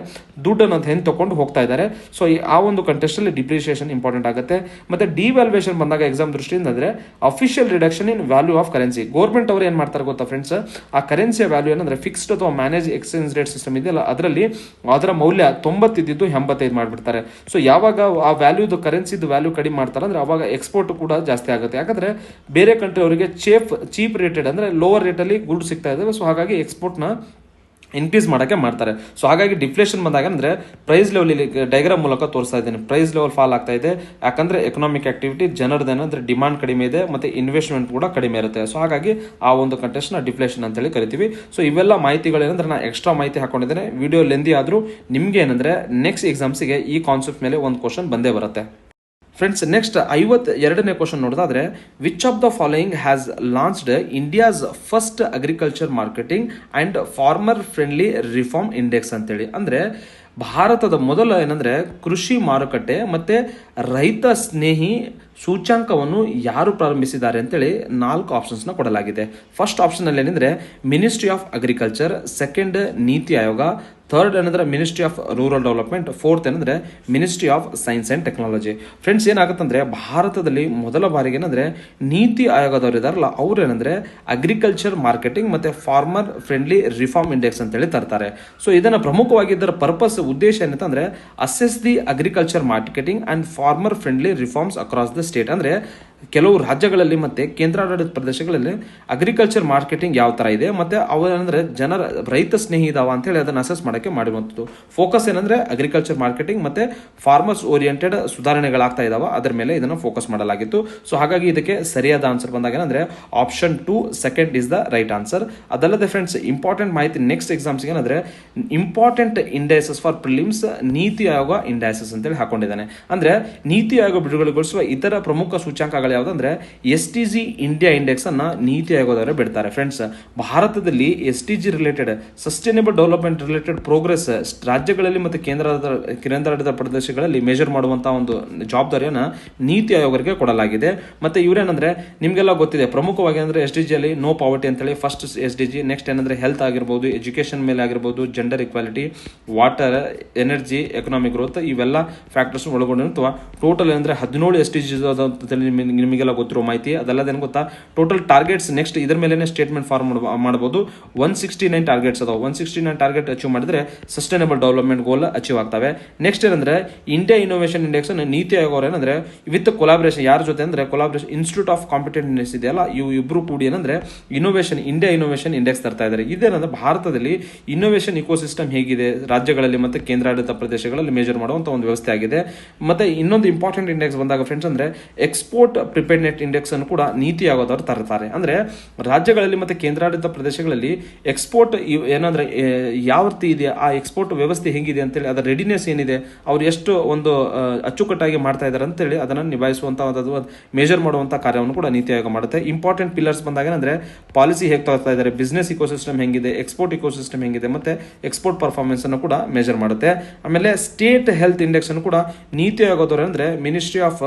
ದುಡ್ಡನ್ನು ಹೆಂಗೆ ತಗೊಂಡು ಹೋಗ್ತಾ ಇದ್ದಾರೆ. ಸೊ ಆ ಒಂದು ಕಂಟೆಸ್ಟ್ ಅಲ್ಲಿ ಡಿಪ್ರಿಸಿಯೇಷನ್ ಇಂಪಾರ್ಟೆಂಟ್ ಆಗುತ್ತೆ. ಮತ್ತೆ ಡಿವ್ಯಾಲ್ಯೂಯೇಷನ್ ಬಂದಾಗ ಎಕ್ಸಾಮ್ ದೃಷ್ಟಿಯಿಂದ ಅಂದ್ರೆ official reduction in value of currency. Government ಅವರು ಏನ್ ಮಾಡ್ತಾರೆ ಗೊತ್ತಾ ಫ್ರೆಂಡ್ಸ್, ಆ ಕರೆನ್ಸಿಯ ವ್ಯಾಲ್ಯೂ ಏನಂದ್ರೆ ಫಿಕ್ಸ್ಡ್ ಅಥವಾ ಮ್ಯಾನೇಜ್ ಎಕ್ಸ್ಚೇಂಜ್ ರೇಟ್ ಸಿಸ್ಟಮ್ ಇದೆಯಲ್ಲ, ಅದರಲ್ಲಿ ಅದರ ಮೌಲ್ಯ 90 ಇದ್ದಿದ್ದು 85 ಮಾಡಿಬಿಡ್ತಾರೆ. ಸೊ ಯಾವಾಗ ಆ ವ್ಯಾಲ್ಯೂದು ಕರೆನ್ಸಿದು ವ್ಯಾಲ್ಯೂ ಕಡಿಮೆ ಮಾಡ್ತಾರೆ ಅಂದ್ರೆ ಅವಾಗ ಎಕ್ಸ್ಪೋರ್ಟ್ ಕೂಡ ಜಾಸ್ತಿ ಆಗುತ್ತೆ. ಯಾಕಂದ್ರೆ ಬೇರೆ ಕಂಟ್ರಿ ಅವರಿಗೆ ಚೀಪ್ ರೇಟೆಡ್ ಅಂದ್ರೆ ಲೋವರ್ ರೇಟ್ ಅಲ್ಲಿ ಗುಡ್ ಸಿಗ್ತಾ ಇದಾವೆ. ಸೊ ಹಾಗಾಗಿ ಎಕ್ಸ್ಪೋರ್ಟ್ ನ ಇನ್ಕ್ರೀಸ್ ಮಾಡೋಕ್ಕೆ ಮಾಡ್ತಾರೆ. ಸೊ ಹಾಗಾಗಿ ಡಿಫ್ಲೇಷನ್ ಬಂದಾಗ ಅಂದರೆ ಪ್ರೈಸ್ ಲೆವೆಲ್ ಇಲ್ಲಿ ಡೈಗ್ರಾಮ್ ಮೂಲಕ ತೋರಿಸ್ತಾ ಇದ್ದೇನೆ. ಪ್ರೈಸ್ ಲೆವೆಲ್ ಫಾಲ್ ಆಗ್ತಾ ಇದೆ, ಯಾಕಂದರೆ ಎಕನಾಮಿಕ್ ಆಕ್ಟಿವಿಟಿ ಜನರದೇನಂದ್ರೆ ಡಿಮಾಂಡ್ ಕಡಿಮೆ ಇದೆ ಮತ್ತು ಇನ್ವೆಸ್ಟ್ಮೆಂಟ್ ಕೂಡ ಕಡಿಮೆ ಇರುತ್ತೆ. ಸೊ ಹಾಗಾಗಿ ಆ ಒಂದು ಕಂಟೆಸ್ಟ್ನ ಡಿಫ್ಲೇಷನ್ ಅಂತೇಳಿ ಕರಿತೀವಿ. ಸೊ ಇವೆಲ್ಲ ಮಾಹಿತಿಗಳೇನಂದ್ರೆ ನಾನು ಎಕ್ಸ್ಟ್ರಾ ಮಾಹಿತಿ ಹಾಕೊಂಡಿದ್ದೇನೆ. ವಿಡಿಯೋ ಲೆಂದಿ ಆದರೂ ನಿಮಗೆ ಏನಂದರೆ ನೆಕ್ಸ್ಟ್ ಎಕ್ಸಾಮ್ಸಿಗೆ ಈ ಕಾನ್ಸೆಪ್ಟ್ ಮೇಲೆ ಒಂದು ಕ್ವಶನ್ ಬಂದೇ ಬರುತ್ತೆ. ಫ್ರೆಂಡ್ಸ್, ನೆಕ್ಸ್ಟ್ 52ನೇ ಕ್ವಶನ್ ನೋಡೋದಾದ್ರೆ, which of the following has launched India's first agriculture marketing and farmer friendly reform index ಅಂತೇಳಿ. ಅಂದರೆ ಭಾರತದ ಮೊದಲ ಏನಂದ್ರೆ ಕೃಷಿ ಮಾರುಕಟ್ಟೆ ಮತ್ತೆ ರೈತ ಸ್ನೇಹಿ ಸೂಚ್ಯಾಂಕವನ್ನು ಯಾರು ಪ್ರಾರಂಭಿಸಿದ್ದಾರೆ ಅಂತೇಳಿ 4 ಆಪ್ಷನ್ಸ್ನ ಕೊಡಲಾಗಿದೆ. ಫಸ್ಟ್ ಆಪ್ಷನ್ ಅಲ್ಲಿ ಏನಂದ್ರೆ ಮಿನಿಸ್ಟ್ರಿ ಆಫ್ ಅಗ್ರಿಕಲ್ಚರ್, ಸೆಕೆಂಡ್ ನೀತಿ ಆಯೋಗ, ಥರ್ಡ್ ಏನಂದ್ರೆ ministry of rural development, fourth ಏನಂದ್ರೆ ministry of science and technology. Friends, ಏನಾಗುತ್ತಂದ್ರೆ ಭಾರತದಲ್ಲಿ ಮೊದಲ ಬಾರಿಗೆ ಏನಂದ್ರೆ ನೀತಿ ಆಯೋಗದವರು ಇದಾರಲ್ಲ ಅವ್ರು ಏನಂದ್ರೆ ಅಗ್ರಿಕಲ್ಚರ್ ಮಾರ್ಕೆಟಿಂಗ್ ಮತ್ತೆ ಫಾರ್ಮರ್ ಫ್ರೆಂಡ್ಲಿ ರಿಫಾರ್ಮ್ ಇಂಡೆಕ್ಸ್ ಅಂತೇಳಿ ತರ್ತಾರೆ. ಸೊ ಇದನ್ನ ಪ್ರಮುಖವಾಗಿ ಇದರ ಪರ್ಪಸ್ ಉದ್ದೇಶ ಏನಂತಂದ್ರೆ assess the agriculture marketing and farmer friendly reforms across the state. ಅಂದ್ರೆ ಕೆಲವು ರಾಜ್ಯಗಳಲ್ಲಿ ಮತ್ತೆ ಕೇಂದ್ರಾಡಳಿತ ಪ್ರದೇಶಗಳಲ್ಲಿ ಅಗ್ರಿಕಲ್ಚರ್ ಮಾರ್ಕೆಟಿಂಗ್ ಯಾವ ತರ ಇದೆ ಮತ್ತೆ ಅವೇನಂದ್ರೆ ಜನರ ರೈತ ಸ್ನೇಹಿ ಇದಾವ ಅಂತ ಹೇಳಿ ಅದನ್ನ ಅಸೆಸ್ ಮಾಡಕ್ಕೆ ಮಾಡಿರುವಂಥದ್ದು. ಫೋಕಸ್ ಏನಂದ್ರೆ ಅಗ್ರಿಕಲ್ಚರ್ ಮಾರ್ಕೆಟಿಂಗ್ ಮತ್ತೆ ಫಾರ್ಮರ್ಸ್ ಓರಿಯೆಂಟೆಡ್ ಸುಧಾರಣೆಗಳಾಗ್ತಾ ಇದಾವ, ಅದರ ಮೇಲೆ ಇದನ್ನ ಫೋಕಸ್ ಮಾಡಲಾಗಿತ್ತು. ಸೊ ಹಾಗಾಗಿ ಇದಕ್ಕೆ ಸರಿಯಾದ ಆನ್ಸರ್ ಬಂದಾಗ ಏನಂದ್ರೆ option 2 second is the right answer. ಅದಲ್ಲದೆ ಫ್ರೆಂಡ್ಸ್, ಇಂಪಾರ್ಟೆಂಟ್ ಮಾಹಿತಿ ನೆಕ್ಸ್ಟ್ ಎಕ್ಸಾಮ್ಸ್ ಏನಂದ್ರೆ important indices for prelims NITI Aayog indices ಅಂತೇಳಿ ಹಾಕೊಂಡಿದ್ದಾನೆ. ಅಂದ್ರೆ ನೀತಿ ಆಯೋಗ ಬಿಡುಗಡೆಗೊಳಿಸುವ ಇತರ ಪ್ರಮುಖ ಸೂಚ್ಯಾಂಕಗಳು ಯಾವ್ದಂದ್ರೆ SDG ಇಂಡಿಯಾ ಇಂಡೆಕ್ಸ್ ಅನ್ನ ನೀತಿ ಆಯೋಗದವರೇ ಬಿಡ್ತಾರೆ. ಫ್ರೆಂಡ್ಸ್, ಭಾರತದಲ್ಲಿ SDG related sustainable development related progress ರಾಜ್ಯಗಳಲ್ಲಿ ಮತ್ತು ಕೇಂದ್ರಾಡಳಿತ ಪ್ರದೇಶಗಳಲ್ಲಿ ಮೆಜರ್ ಮಾಡುವಂತಹ ಒಂದು ಜವಾಬ್ದಾರಿಯನ್ನ ನೀತಿ ಆಯೋಗರಿಗೆ ಕೊಡಲಾಗಿದೆ. ಮತ್ತೆ ಇವರೇನಂದ್ರೆ ನಿಮ್ಗೆಲ್ಲ ಗೊತ್ತಿದೆ, ಪ್ರಮುಖವಾಗಿ ಅಂದ್ರೆ SDG ಅಲ್ಲಿ ನೋ ಪಾವರ್ಟಿ ಅಂತೇಳಿ ಫಸ್ಟ್ SDG. ನೆಕ್ಸ್ಟ್ ಏನಂದ್ರೆ ಹೆಲ್ತ್ ಆಗಿರ್ಬೋದು, ಎಜುಕೇಶನ್ ಮೇಲೆ ಆಗಿರ್ಬೋದು, gender equality, water, energy, economic growth, ಇವೆಲ್ಲ ಫ್ಯಾಕ್ಟರ್ಸ್ ಒಳಗೊಂಡಿರುವ ಟೋಟಲ್ ಅಂದ್ರೆ 17 SDG ನಿಮಗೆಲ್ಲ ಗೊತ್ತಿರೋ ಮಾಹಿತಿ. ಅದಲ್ಲದೆ ಏನು ಗೊತ್ತಾ, ಟೋಟಲ್ ಟಾರ್ಗೆಟ್ಸ್ ನೆಕ್ಸ್ಟ್ ಇದರ ಮೇಲೆ ಸ್ಟೇಟ್ಮೆಂಟ್ ಫಾರ್ಮ್ ಮಾಡಬಹುದು. 169 ಟಾರ್ಗೆಟ್ಸ್ ಅದಾವ. 169 ಟಾರ್ಗೆಟ್ ಅಚೀವ್ ಮಾಡಿದ್ರೆ ಸಸ್ಟೈನಬಲ್ ಡೆವಲಪ್ಮೆಂಟ್ ಗೋಲ್ ಅಚೀವ್ ಆಗ್ತವೆ. ನೆಕ್ಸ್ಟ್ ಏನಂದ್ರೆ India innovation index NITI Aayog ಅವರು ಏನಂದ್ರೆ ವಿತ್ ಕೊಲಾಬ್ರೇಷನ್ ಯಾರ ಜೊತೆ ಅಂದ್ರೆ ಕೊಲಾಬ್ರೇಷನ್ ಇನ್ಸ್ಟಿಟ್ಯೂಟ್ ಆಫ್ ಕಾಂಪಿಟೆಂಟ್ನೆಸ್ ಇದೆಯಲ್ಲ, ಇವು ಇಬ್ರು ಕೂಡಿ ಏನಂದ್ರೆ ಇಂಡಿಯಾ ಇನೋವೇಷನ್ ಇಂಡೆಕ್ಸ್ ತರ್ತಾ ಇದ್ದಾರೆ. ಇದೇನಂದ್ರೆ ಭಾರತದಲ್ಲಿ ಇನ್ನೋವೇಷನ್ ಇಕೋಸಿಸ್ಟಮ್ ಹೇಗಿದೆ ರಾಜ್ಯಗಳಲ್ಲಿ ಮತ್ತೆ ಕೇಂದ್ರಾಡಳಿತ ಪ್ರದೇಶಗಳಲ್ಲಿ ಮೇಜರ್ ಮಾಡುವಂತ ಒಂದು ವ್ಯವಸ್ಥೆ ಆಗಿದೆ. ಮತ್ತೆ ಇನ್ನೊಂದು ಇಂಪಾರ್ಟೆಂಟ್ ಇಂಡೆಕ್ಸ್ ಬಂದಾಗ ಫ್ರೆಂಡ್ಸ್ ಅಂದ್ರೆ ಎಕ್ಸ್ಪೋರ್ಟ್ ಪ್ರಿಪೇರ್ನೆಟ್ ಇಂಡೆಕ್ಸ್ ಅನ್ನು ಕೂಡ ನೀತಿ ಆಯೋಗದವರು ತರ್ತಾರೆ. ಅಂದ್ರೆ ರಾಜ್ಯಗಳಲ್ಲಿ ಮತ್ತೆ ಕೇಂದ್ರಾಡಳಿತ ಪ್ರದೇಶಗಳಲ್ಲಿ ಎಕ್ಸ್ಪೋರ್ಟ್ ಏನಂದ್ರೆ ಯಾವ ರೀತಿ ಇದೆ, ಆ ಎಕ್ಸ್ಪೋರ್ಟ್ ವ್ಯವಸ್ಥೆ ಹೇಗಿದೆ ಅಂತೇಳಿ, ಅದರ ರೆಡಿನೆಸ್ ಏನಿದೆ, ಅವ್ರು ಎಷ್ಟು ಒಂದು ಅಚ್ಚುಕಟ್ಟಾಗಿ ಮಾಡ್ತಾ ಇದ್ದಾರೆ ಅಂತೇಳಿ ಅದನ್ನು ನಿಭಾಯಿಸುವಂತಹ ಮೇಜರ್ ಮಾಡುವಂತಹ ಕಾರ್ಯವನ್ನು ಕೂಡ ನೀತಿ ಆಯೋಗ ಮಾಡುತ್ತೆ. ಇಂಪಾರ್ಟೆಂಟ್ ಪಿಲ್ಲರ್ಸ್ ಬಂದಾಗ ಏನಂದ್ರೆ ಪಾಲಿಸಿ ಹೇಗೆ ತರ್ತಾ ಇದ್ದಾರೆ, ಬಿಸ್ನೆಸ್ ಇಕೋಸಿಸ್ಟಮ್ ಹೆಂಗಿದೆ, ಎಕ್ಸ್ಪೋರ್ಟ್ ಇಕೋಸಿಸ್ಟಮ್ ಹೆಂಗಿದೆ, ಮತ್ತೆ ಎಕ್ಸ್ಪೋರ್ಟ್ ಪರ್ಫಾರ್ಮೆನ್ಸ್ ಅನ್ನು ಕೂಡ ಮೇಜರ್ ಮಾಡುತ್ತೆ. ಆಮೇಲೆ ಸ್ಟೇಟ್ ಹೆಲ್ತ್ ಇಂಡೆಕ್ಸ್ ಅನ್ನು ಕೂಡ ನೀತಿ ಆಯೋಗದವರು ಅಂದ್ರೆ ಮಿನಿಸ್ಟ್ರಿ ಆಫ್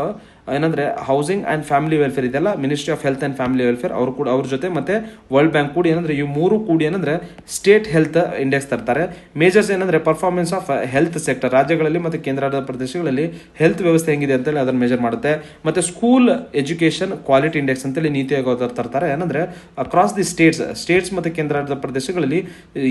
ಏನಂದ್ರೆ ಹೌಸಿಂಗ್ ಅಂಡ್ ಫ್ಯಾಮಿಲಿ ವೆಲ್ಫೇರ್ ಇದೆಲ್ಲ, ministry of health and family welfare ಅವರು ಕೂಡ ಅವ್ರ ಜೊತೆ ಮತ್ತೆ ವರ್ಲ್ಡ್ ಬ್ಯಾಂಕ್ ಕೂಡಿ ಏನಂದ್ರೆ ಇವು ಮೂರು ಕೂಡಿ ಏನಂದ್ರೆ ಸ್ಟೇಟ್ ಹೆಲ್ತ್ ಇಂಡೆಕ್ಸ್ ತರ್ತಾರೆ. ಮೇಜರ್ಸ್ ಏನಂದ್ರೆ ಪರ್ಫಾರ್ಮೆನ್ಸ್ ಆಫ್ ಹೆಲ್ತ್ ಸೆಕ್ಟರ್ ರಾಜ್ಯಗಳಲ್ಲಿ ಮತ್ತೆ ಕೇಂದ್ರಾಡಳಿತ ಪ್ರದೇಶಗಳಲ್ಲಿ ಹೆಲ್ತ್ ವ್ಯವಸ್ಥೆ ಹೆಂಗಿದೆ ಅಂತೇಳಿ ಅದನ್ನ ಮೆಜರ್ ಮಾಡುತ್ತೆ. ಮತ್ತೆ ಸ್ಕೂಲ್ ಎಜುಕೇಶನ್ ಕ್ವಾಲಿಟಿ ಇಂಡೆಕ್ಸ್ ಅಂತೇಳಿ ನೀತಿ ಆಯೋಗ ತರ್ತಾರೆ. ಏನಂದ್ರೆ ಅಕ್ರಾಸ್ ದಿ ಸ್ಟೇಟ್ಸ್ ಮತ್ತೆ ಕೇಂದ್ರಾಡಳಿತ ಪ್ರದೇಶಗಳಲ್ಲಿ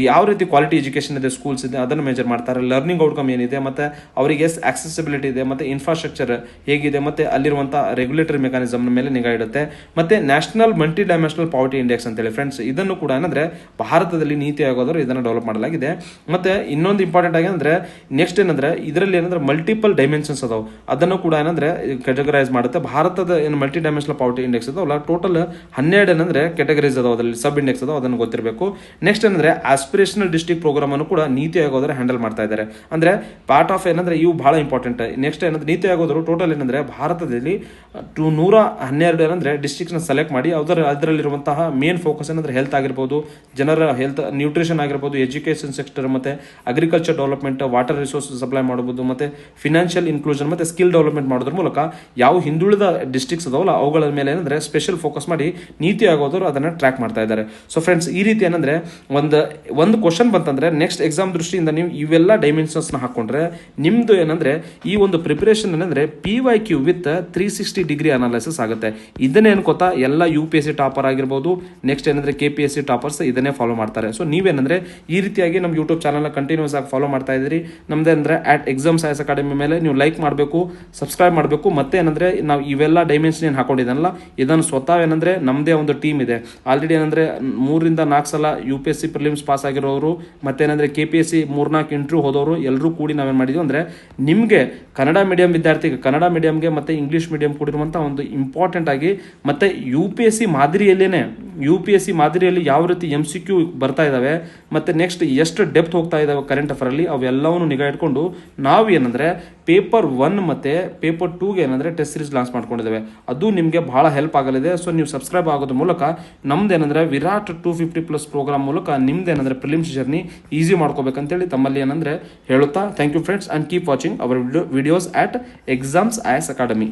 ಯಾವ ರೀತಿ ಕ್ವಾಲಿಟಿ ಎಜುಕೇಶನ್ ಇದೆ, ಸ್ಕೂಲ್ಸ್ ಇದೆ, ಅದನ್ನು ಮೆಜರ್ ಮಾಡ್ತಾರೆ. ಲರ್ನಿಂಗ್ ಔಟ್ಕಮ್ ಏನಿದೆ, ಮತ್ತೆ ಅವರಿಗೆ ಆಕ್ಸೆಸಿಬಿಲಿಟಿ ಇದೆ, ಮತ್ತೆ ಇನ್ಫ್ರಾಸ್ಟ್ರಕ್ಚರ್ ಹೇಗಿದೆ, ಮತ್ತೆ ಅಲ್ಲಿರುವಂತಹ ರೆಗ್ಯುಲೇಟರಿ ಮೆಕಾನಿಸಮ್ ಮೇಲೆ ನಿಗಾ ಇಡುತ್ತೆ. ಮತ್ತೆ national multi dimensional poverty index ಅಂತೇಳಿ ಫ್ರೆಂಡ್ಸ್, ಇದನ್ನು ಕೂಡ ಏನಂದ್ರೆ ಭಾರತದಲ್ಲಿ ನೀತಿ ಆಯೋಗದವರು ಇದನ್ನು ಡೆವಲಪ್ ಮಾಡಲಾಗಿದೆ. ಮತ್ತೆ ಇನ್ನೊಂದು ಇಂಪಾರ್ಟೆಂಟ್ ಆಗಿ ಅಂದ್ರೆ ನೆಕ್ಸ್ಟ್ ಏನಂದ್ರೆ ಇದರಲ್ಲಿ ಏನಂದ್ರೆ ಮಲ್ಟಿಪಲ್ ಡೈಮೆನ್ಷನ್ಸ್ ಅದಾವ, ಅದನ್ನು ಕೂಡ ಏನಂದ್ರೆ ಕ್ಯಾಟಗರೈಸ್ ಮಾಡುತ್ತೆ. ಭಾರತದ ಏನು ಮಲ್ಟಿ ಡೈಮೆನ್ಷನಲ್ ಪಾವರ್ಟಿ ಇಂಡೆಕ್ಸ್ ಅದಾವಲ್ಲ, ಟೋಟಲ್ 12 ಏನಂದ್ರೆ ಕ್ಯಾಟಗರೀಸ್ ಅದಾವ, ಅದರಲ್ಲಿ ಸಬ್ ಇಂಡೆಕ್ಸ್ ಅದಾವ, ಅದನ್ನು ಗೊತ್ತಿರಬೇಕು. ನೆಕ್ಸ್ಟ್ ಏನಂದ್ರೆ ಆಸ್ಪಿರೇಷನಲ್ ಡಿಸ್ಟ್ರಿಕ್ಟ್ ಪ್ರೋಗ್ರಾಮ್ ಅನ್ನು ಕೂಡ ನೀತಿ ಆಯೋಗದವರು ಹ್ಯಾಂಡಲ್ ಮಾಡ್ತಾ ಇದ್ದಾರೆ. ಅಂದ್ರೆ ಪಾರ್ಟ್ ಆಫ್ ಏನಂದ್ರೆ ಇವು ಬಹಳ ಇಂಪಾರ್ಟೆಂಟ್. ನೆಕ್ಸ್ಟ್ ಏನಂದ್ರೆ ನೀತಿ ಆಯೋಗದವರು ಟೋಟಲ್ ಏನಂದ್ರೆ ಭಾರತದಲ್ಲಿ 112 ಏನಂದ್ರೆ ಡಿಸ್ಟ್ರಿಕ್ಟ್ ನ ಸೆಲೆಕ್ಟ್ ಮಾಡಿ ಅದರಲ್ಲಿರುವಂತಹ ಮೇನ್ ಫೋಕಸ್ ಏನಂದ್ರೆ ಹೆಲ್ತ್ ಆಗಿರ್ಬೋದು, ಜನರ ಹೆಲ್ತ್, ನ್ಯೂಟ್ರಿಷನ್ ಆಗಿರ್ಬೋದು, ಎಜುಕೇಶನ್ ಸೆಕ್ಟರ್, ಮತ್ತೆ agriculture development, water resource supply ಮಾಡಬಹುದು, ಮತ್ತೆ ಫಿನಾನ್ಷಿಯಲ್ ಇನ್ಕ್ಲೂಷನ್ ಮತ್ತೆ ಸ್ಕಿಲ್ ಡೆವಲಪ್ಮೆಂಟ್ ಮಾಡೋದ್ರ ಮೂಲಕ ಯಾವ ಹಿಂದುಳಿದ ಡಿಸ್ಟ್ರಿಕ್ಟ್ಸ್ ಅದಾವಲ್ಲ ಅವುಗಳ ಮೇಲೆ ಏನಂದ್ರೆ ಸ್ಪೆಷಲ್ ಫೋಕಸ್ ಮಾಡಿ ನೀತಿ ಆಗೋದವರು ಅದನ್ನ ಟ್ರ್ಯಾಕ್ ಮಾಡ್ತಾ ಇದ್ದಾರೆ. ಸೊ ಫ್ರೆಂಡ್ಸ್, ಈ ರೀತಿ ಏನಂದ್ರೆ ಒಂದು ಕ್ವಶನ್ ಬಂತಂದ್ರೆ ನೆಕ್ಸ್ಟ್ ಎಕ್ಸಾಮ್ ದೃಷ್ಟಿಯಿಂದ ನೀವು ಇವೆಲ್ಲ ಡೈಮೆನ್ಷನ್ಸ್ ನ ಹಾಕೊಂಡ್ರೆ ನಿಮ್ದು ಏನಂದ್ರೆ ಈ ಒಂದು ಪ್ರಿಪರೇಷನ್ ಏನಂದ್ರೆ PYQ ವಿತ್ 360 ಡಿಗ್ರಿ ಅನಾಲಿಸಿಸ್ ಆಗುತ್ತೆ. ಇದನ್ನೇ ಅನ್ಕೋತಾ ಎಲ್ಲ UPSC ಟಾಪರ್ ಆಗಿರ್ಬೋದು, ನೆಕ್ಸ್ಟ್ ಏನಂದ್ರೆ KPSC ಟಾಪರ್ಸ್ ಇದನ್ನೇ ಫಾಲೋ ಮಾಡ್ತಾರೆ. ಸೊ ನೀವೇನಂದ್ರೆ ಈ ರೀತಿಯಾಗಿ ನಮ್ಮ ಯೂಟ್ಯೂಬ್ ಚಾನಲ್ನ ಕಂಟಿನ್ಯೂಸ್ ಆಗಿ ಫಾಲೋ ಮಾಡ್ತಾ ಇದ್ದೀರಿ. ನಮ್ದೇ ಅಂದ್ರೆ ಎಕ್ಸಾಮ್ಸ್ ಐಎಸ್ ಅಕಾಡೆಮಿ ಮೇಲೆ ನೀವು ಲೈಕ್ ಮಾಡಬೇಕು, ಸಬ್ಸ್ಕ್ರೈಬ್ ಮಾಡಬೇಕು. ಮತ್ತೆ ಏನಂದ್ರೆ ನಾವು ಇವೆಲ್ಲ ಡೈಮೆನ್ಷನ್ ಏನು ಹಾಕೊಂಡಿದ್ದನಲ್ಲ, ಇದನ್ನು ಸ್ವತಃ ಏನಂದ್ರೆ ನಮ್ಮದೇ ಒಂದು ಟೀಮ್ ಇದೆ. ಆಲ್ರೆಡಿ ಏನಂದ್ರೆ 3 ರಿಂದ 4 ಸಲ UPSC ಪ್ರಿಲಿಮ್ಸ್ ಪಾಸ್ ಆಗಿರೋರು, ಮತ್ತೇನಂದ್ರೆ KPSC 3-4 ಇಂಟರ್ವ್ಯೂ ಹೋದವರು ಎಲ್ಲರೂ ಕೂಡಿ ನಾವೇನು ಮಾಡಿದ್ವಿ ಅಂದ್ರೆ ನಿಮಗೆ ಕನ್ನಡ ಮೀಡಿಯಂ ವಿದ್ಯಾರ್ಥಿಗೆ ಕನ್ನಡ ಮೀಡಿಯಂಗೆ ಮತ್ತೆ ಇಂಗ್ಲಿಷ್ ಮೀಡಿಯಂ ಕೂಡಿರುವಂಥ ಒಂದು ಇಂಪಾರ್ಟೆಂಟ್ ಆಗಿ ಮತ್ತೆ UPSC ಮಾದರಿಯಲ್ಲಿ ಯಾವ ರೀತಿ MCQ ಬರ್ತಾ ಇದ್ದಾವೆ, ಮತ್ತೆ ನೆಕ್ಸ್ಟ್ ಎಷ್ಟು ಡೆಪ್ತ್ ಹೋಗ್ತಾ ಇದ್ದಾವೆ ಕರೆಂಟ್ ಅಫೇರ್ ಅಲ್ಲಿ, ಅವೆಲ್ಲವನ್ನು ನಿಗಾ ಇಟ್ಕೊಂಡು ನಾವು ಏನಂದ್ರೆ ಪೇಪರ್ 1 ಮತ್ತೆ ಪೇಪರ್ 2ಗೆ ಏನಂದ್ರೆ ಟೆಸ್ಟ್ ಸೀರೀಸ್ ಲಾಂಚ್ ಮಾಡ್ಕೊಂಡಿದ್ದೇವೆ. ಅದು ನಿಮಗೆ ಬಹಳ ಹೆಲ್ಪ್ ಆಗಲಿದೆ. ಸೊ ನೀವು ಸಬ್ಸ್ಕ್ರೈಬ್ ಆಗೋದ್ರ ಮೂಲಕ ನಮ್ದೇನಂದ್ರೆ ವಿರಾಟ್ 250+ ಪ್ರೋಗ್ರಾಮ್ ಮೂಲಕ ನಿಮ್ದೇನಂದ್ರೆ ಪ್ರಿಲಿಮ್ಸ್ ಜರ್ನಿ ಈಸಿ ಮಾಡ್ಕೋಬೇಕಂತೇಳಿ ತಮ್ಮಲ್ಲಿ ಏನಂದ್ರೆ ಹೇಳುತ್ತಾ thank you friends, and keep watching our videos at exams IS academy.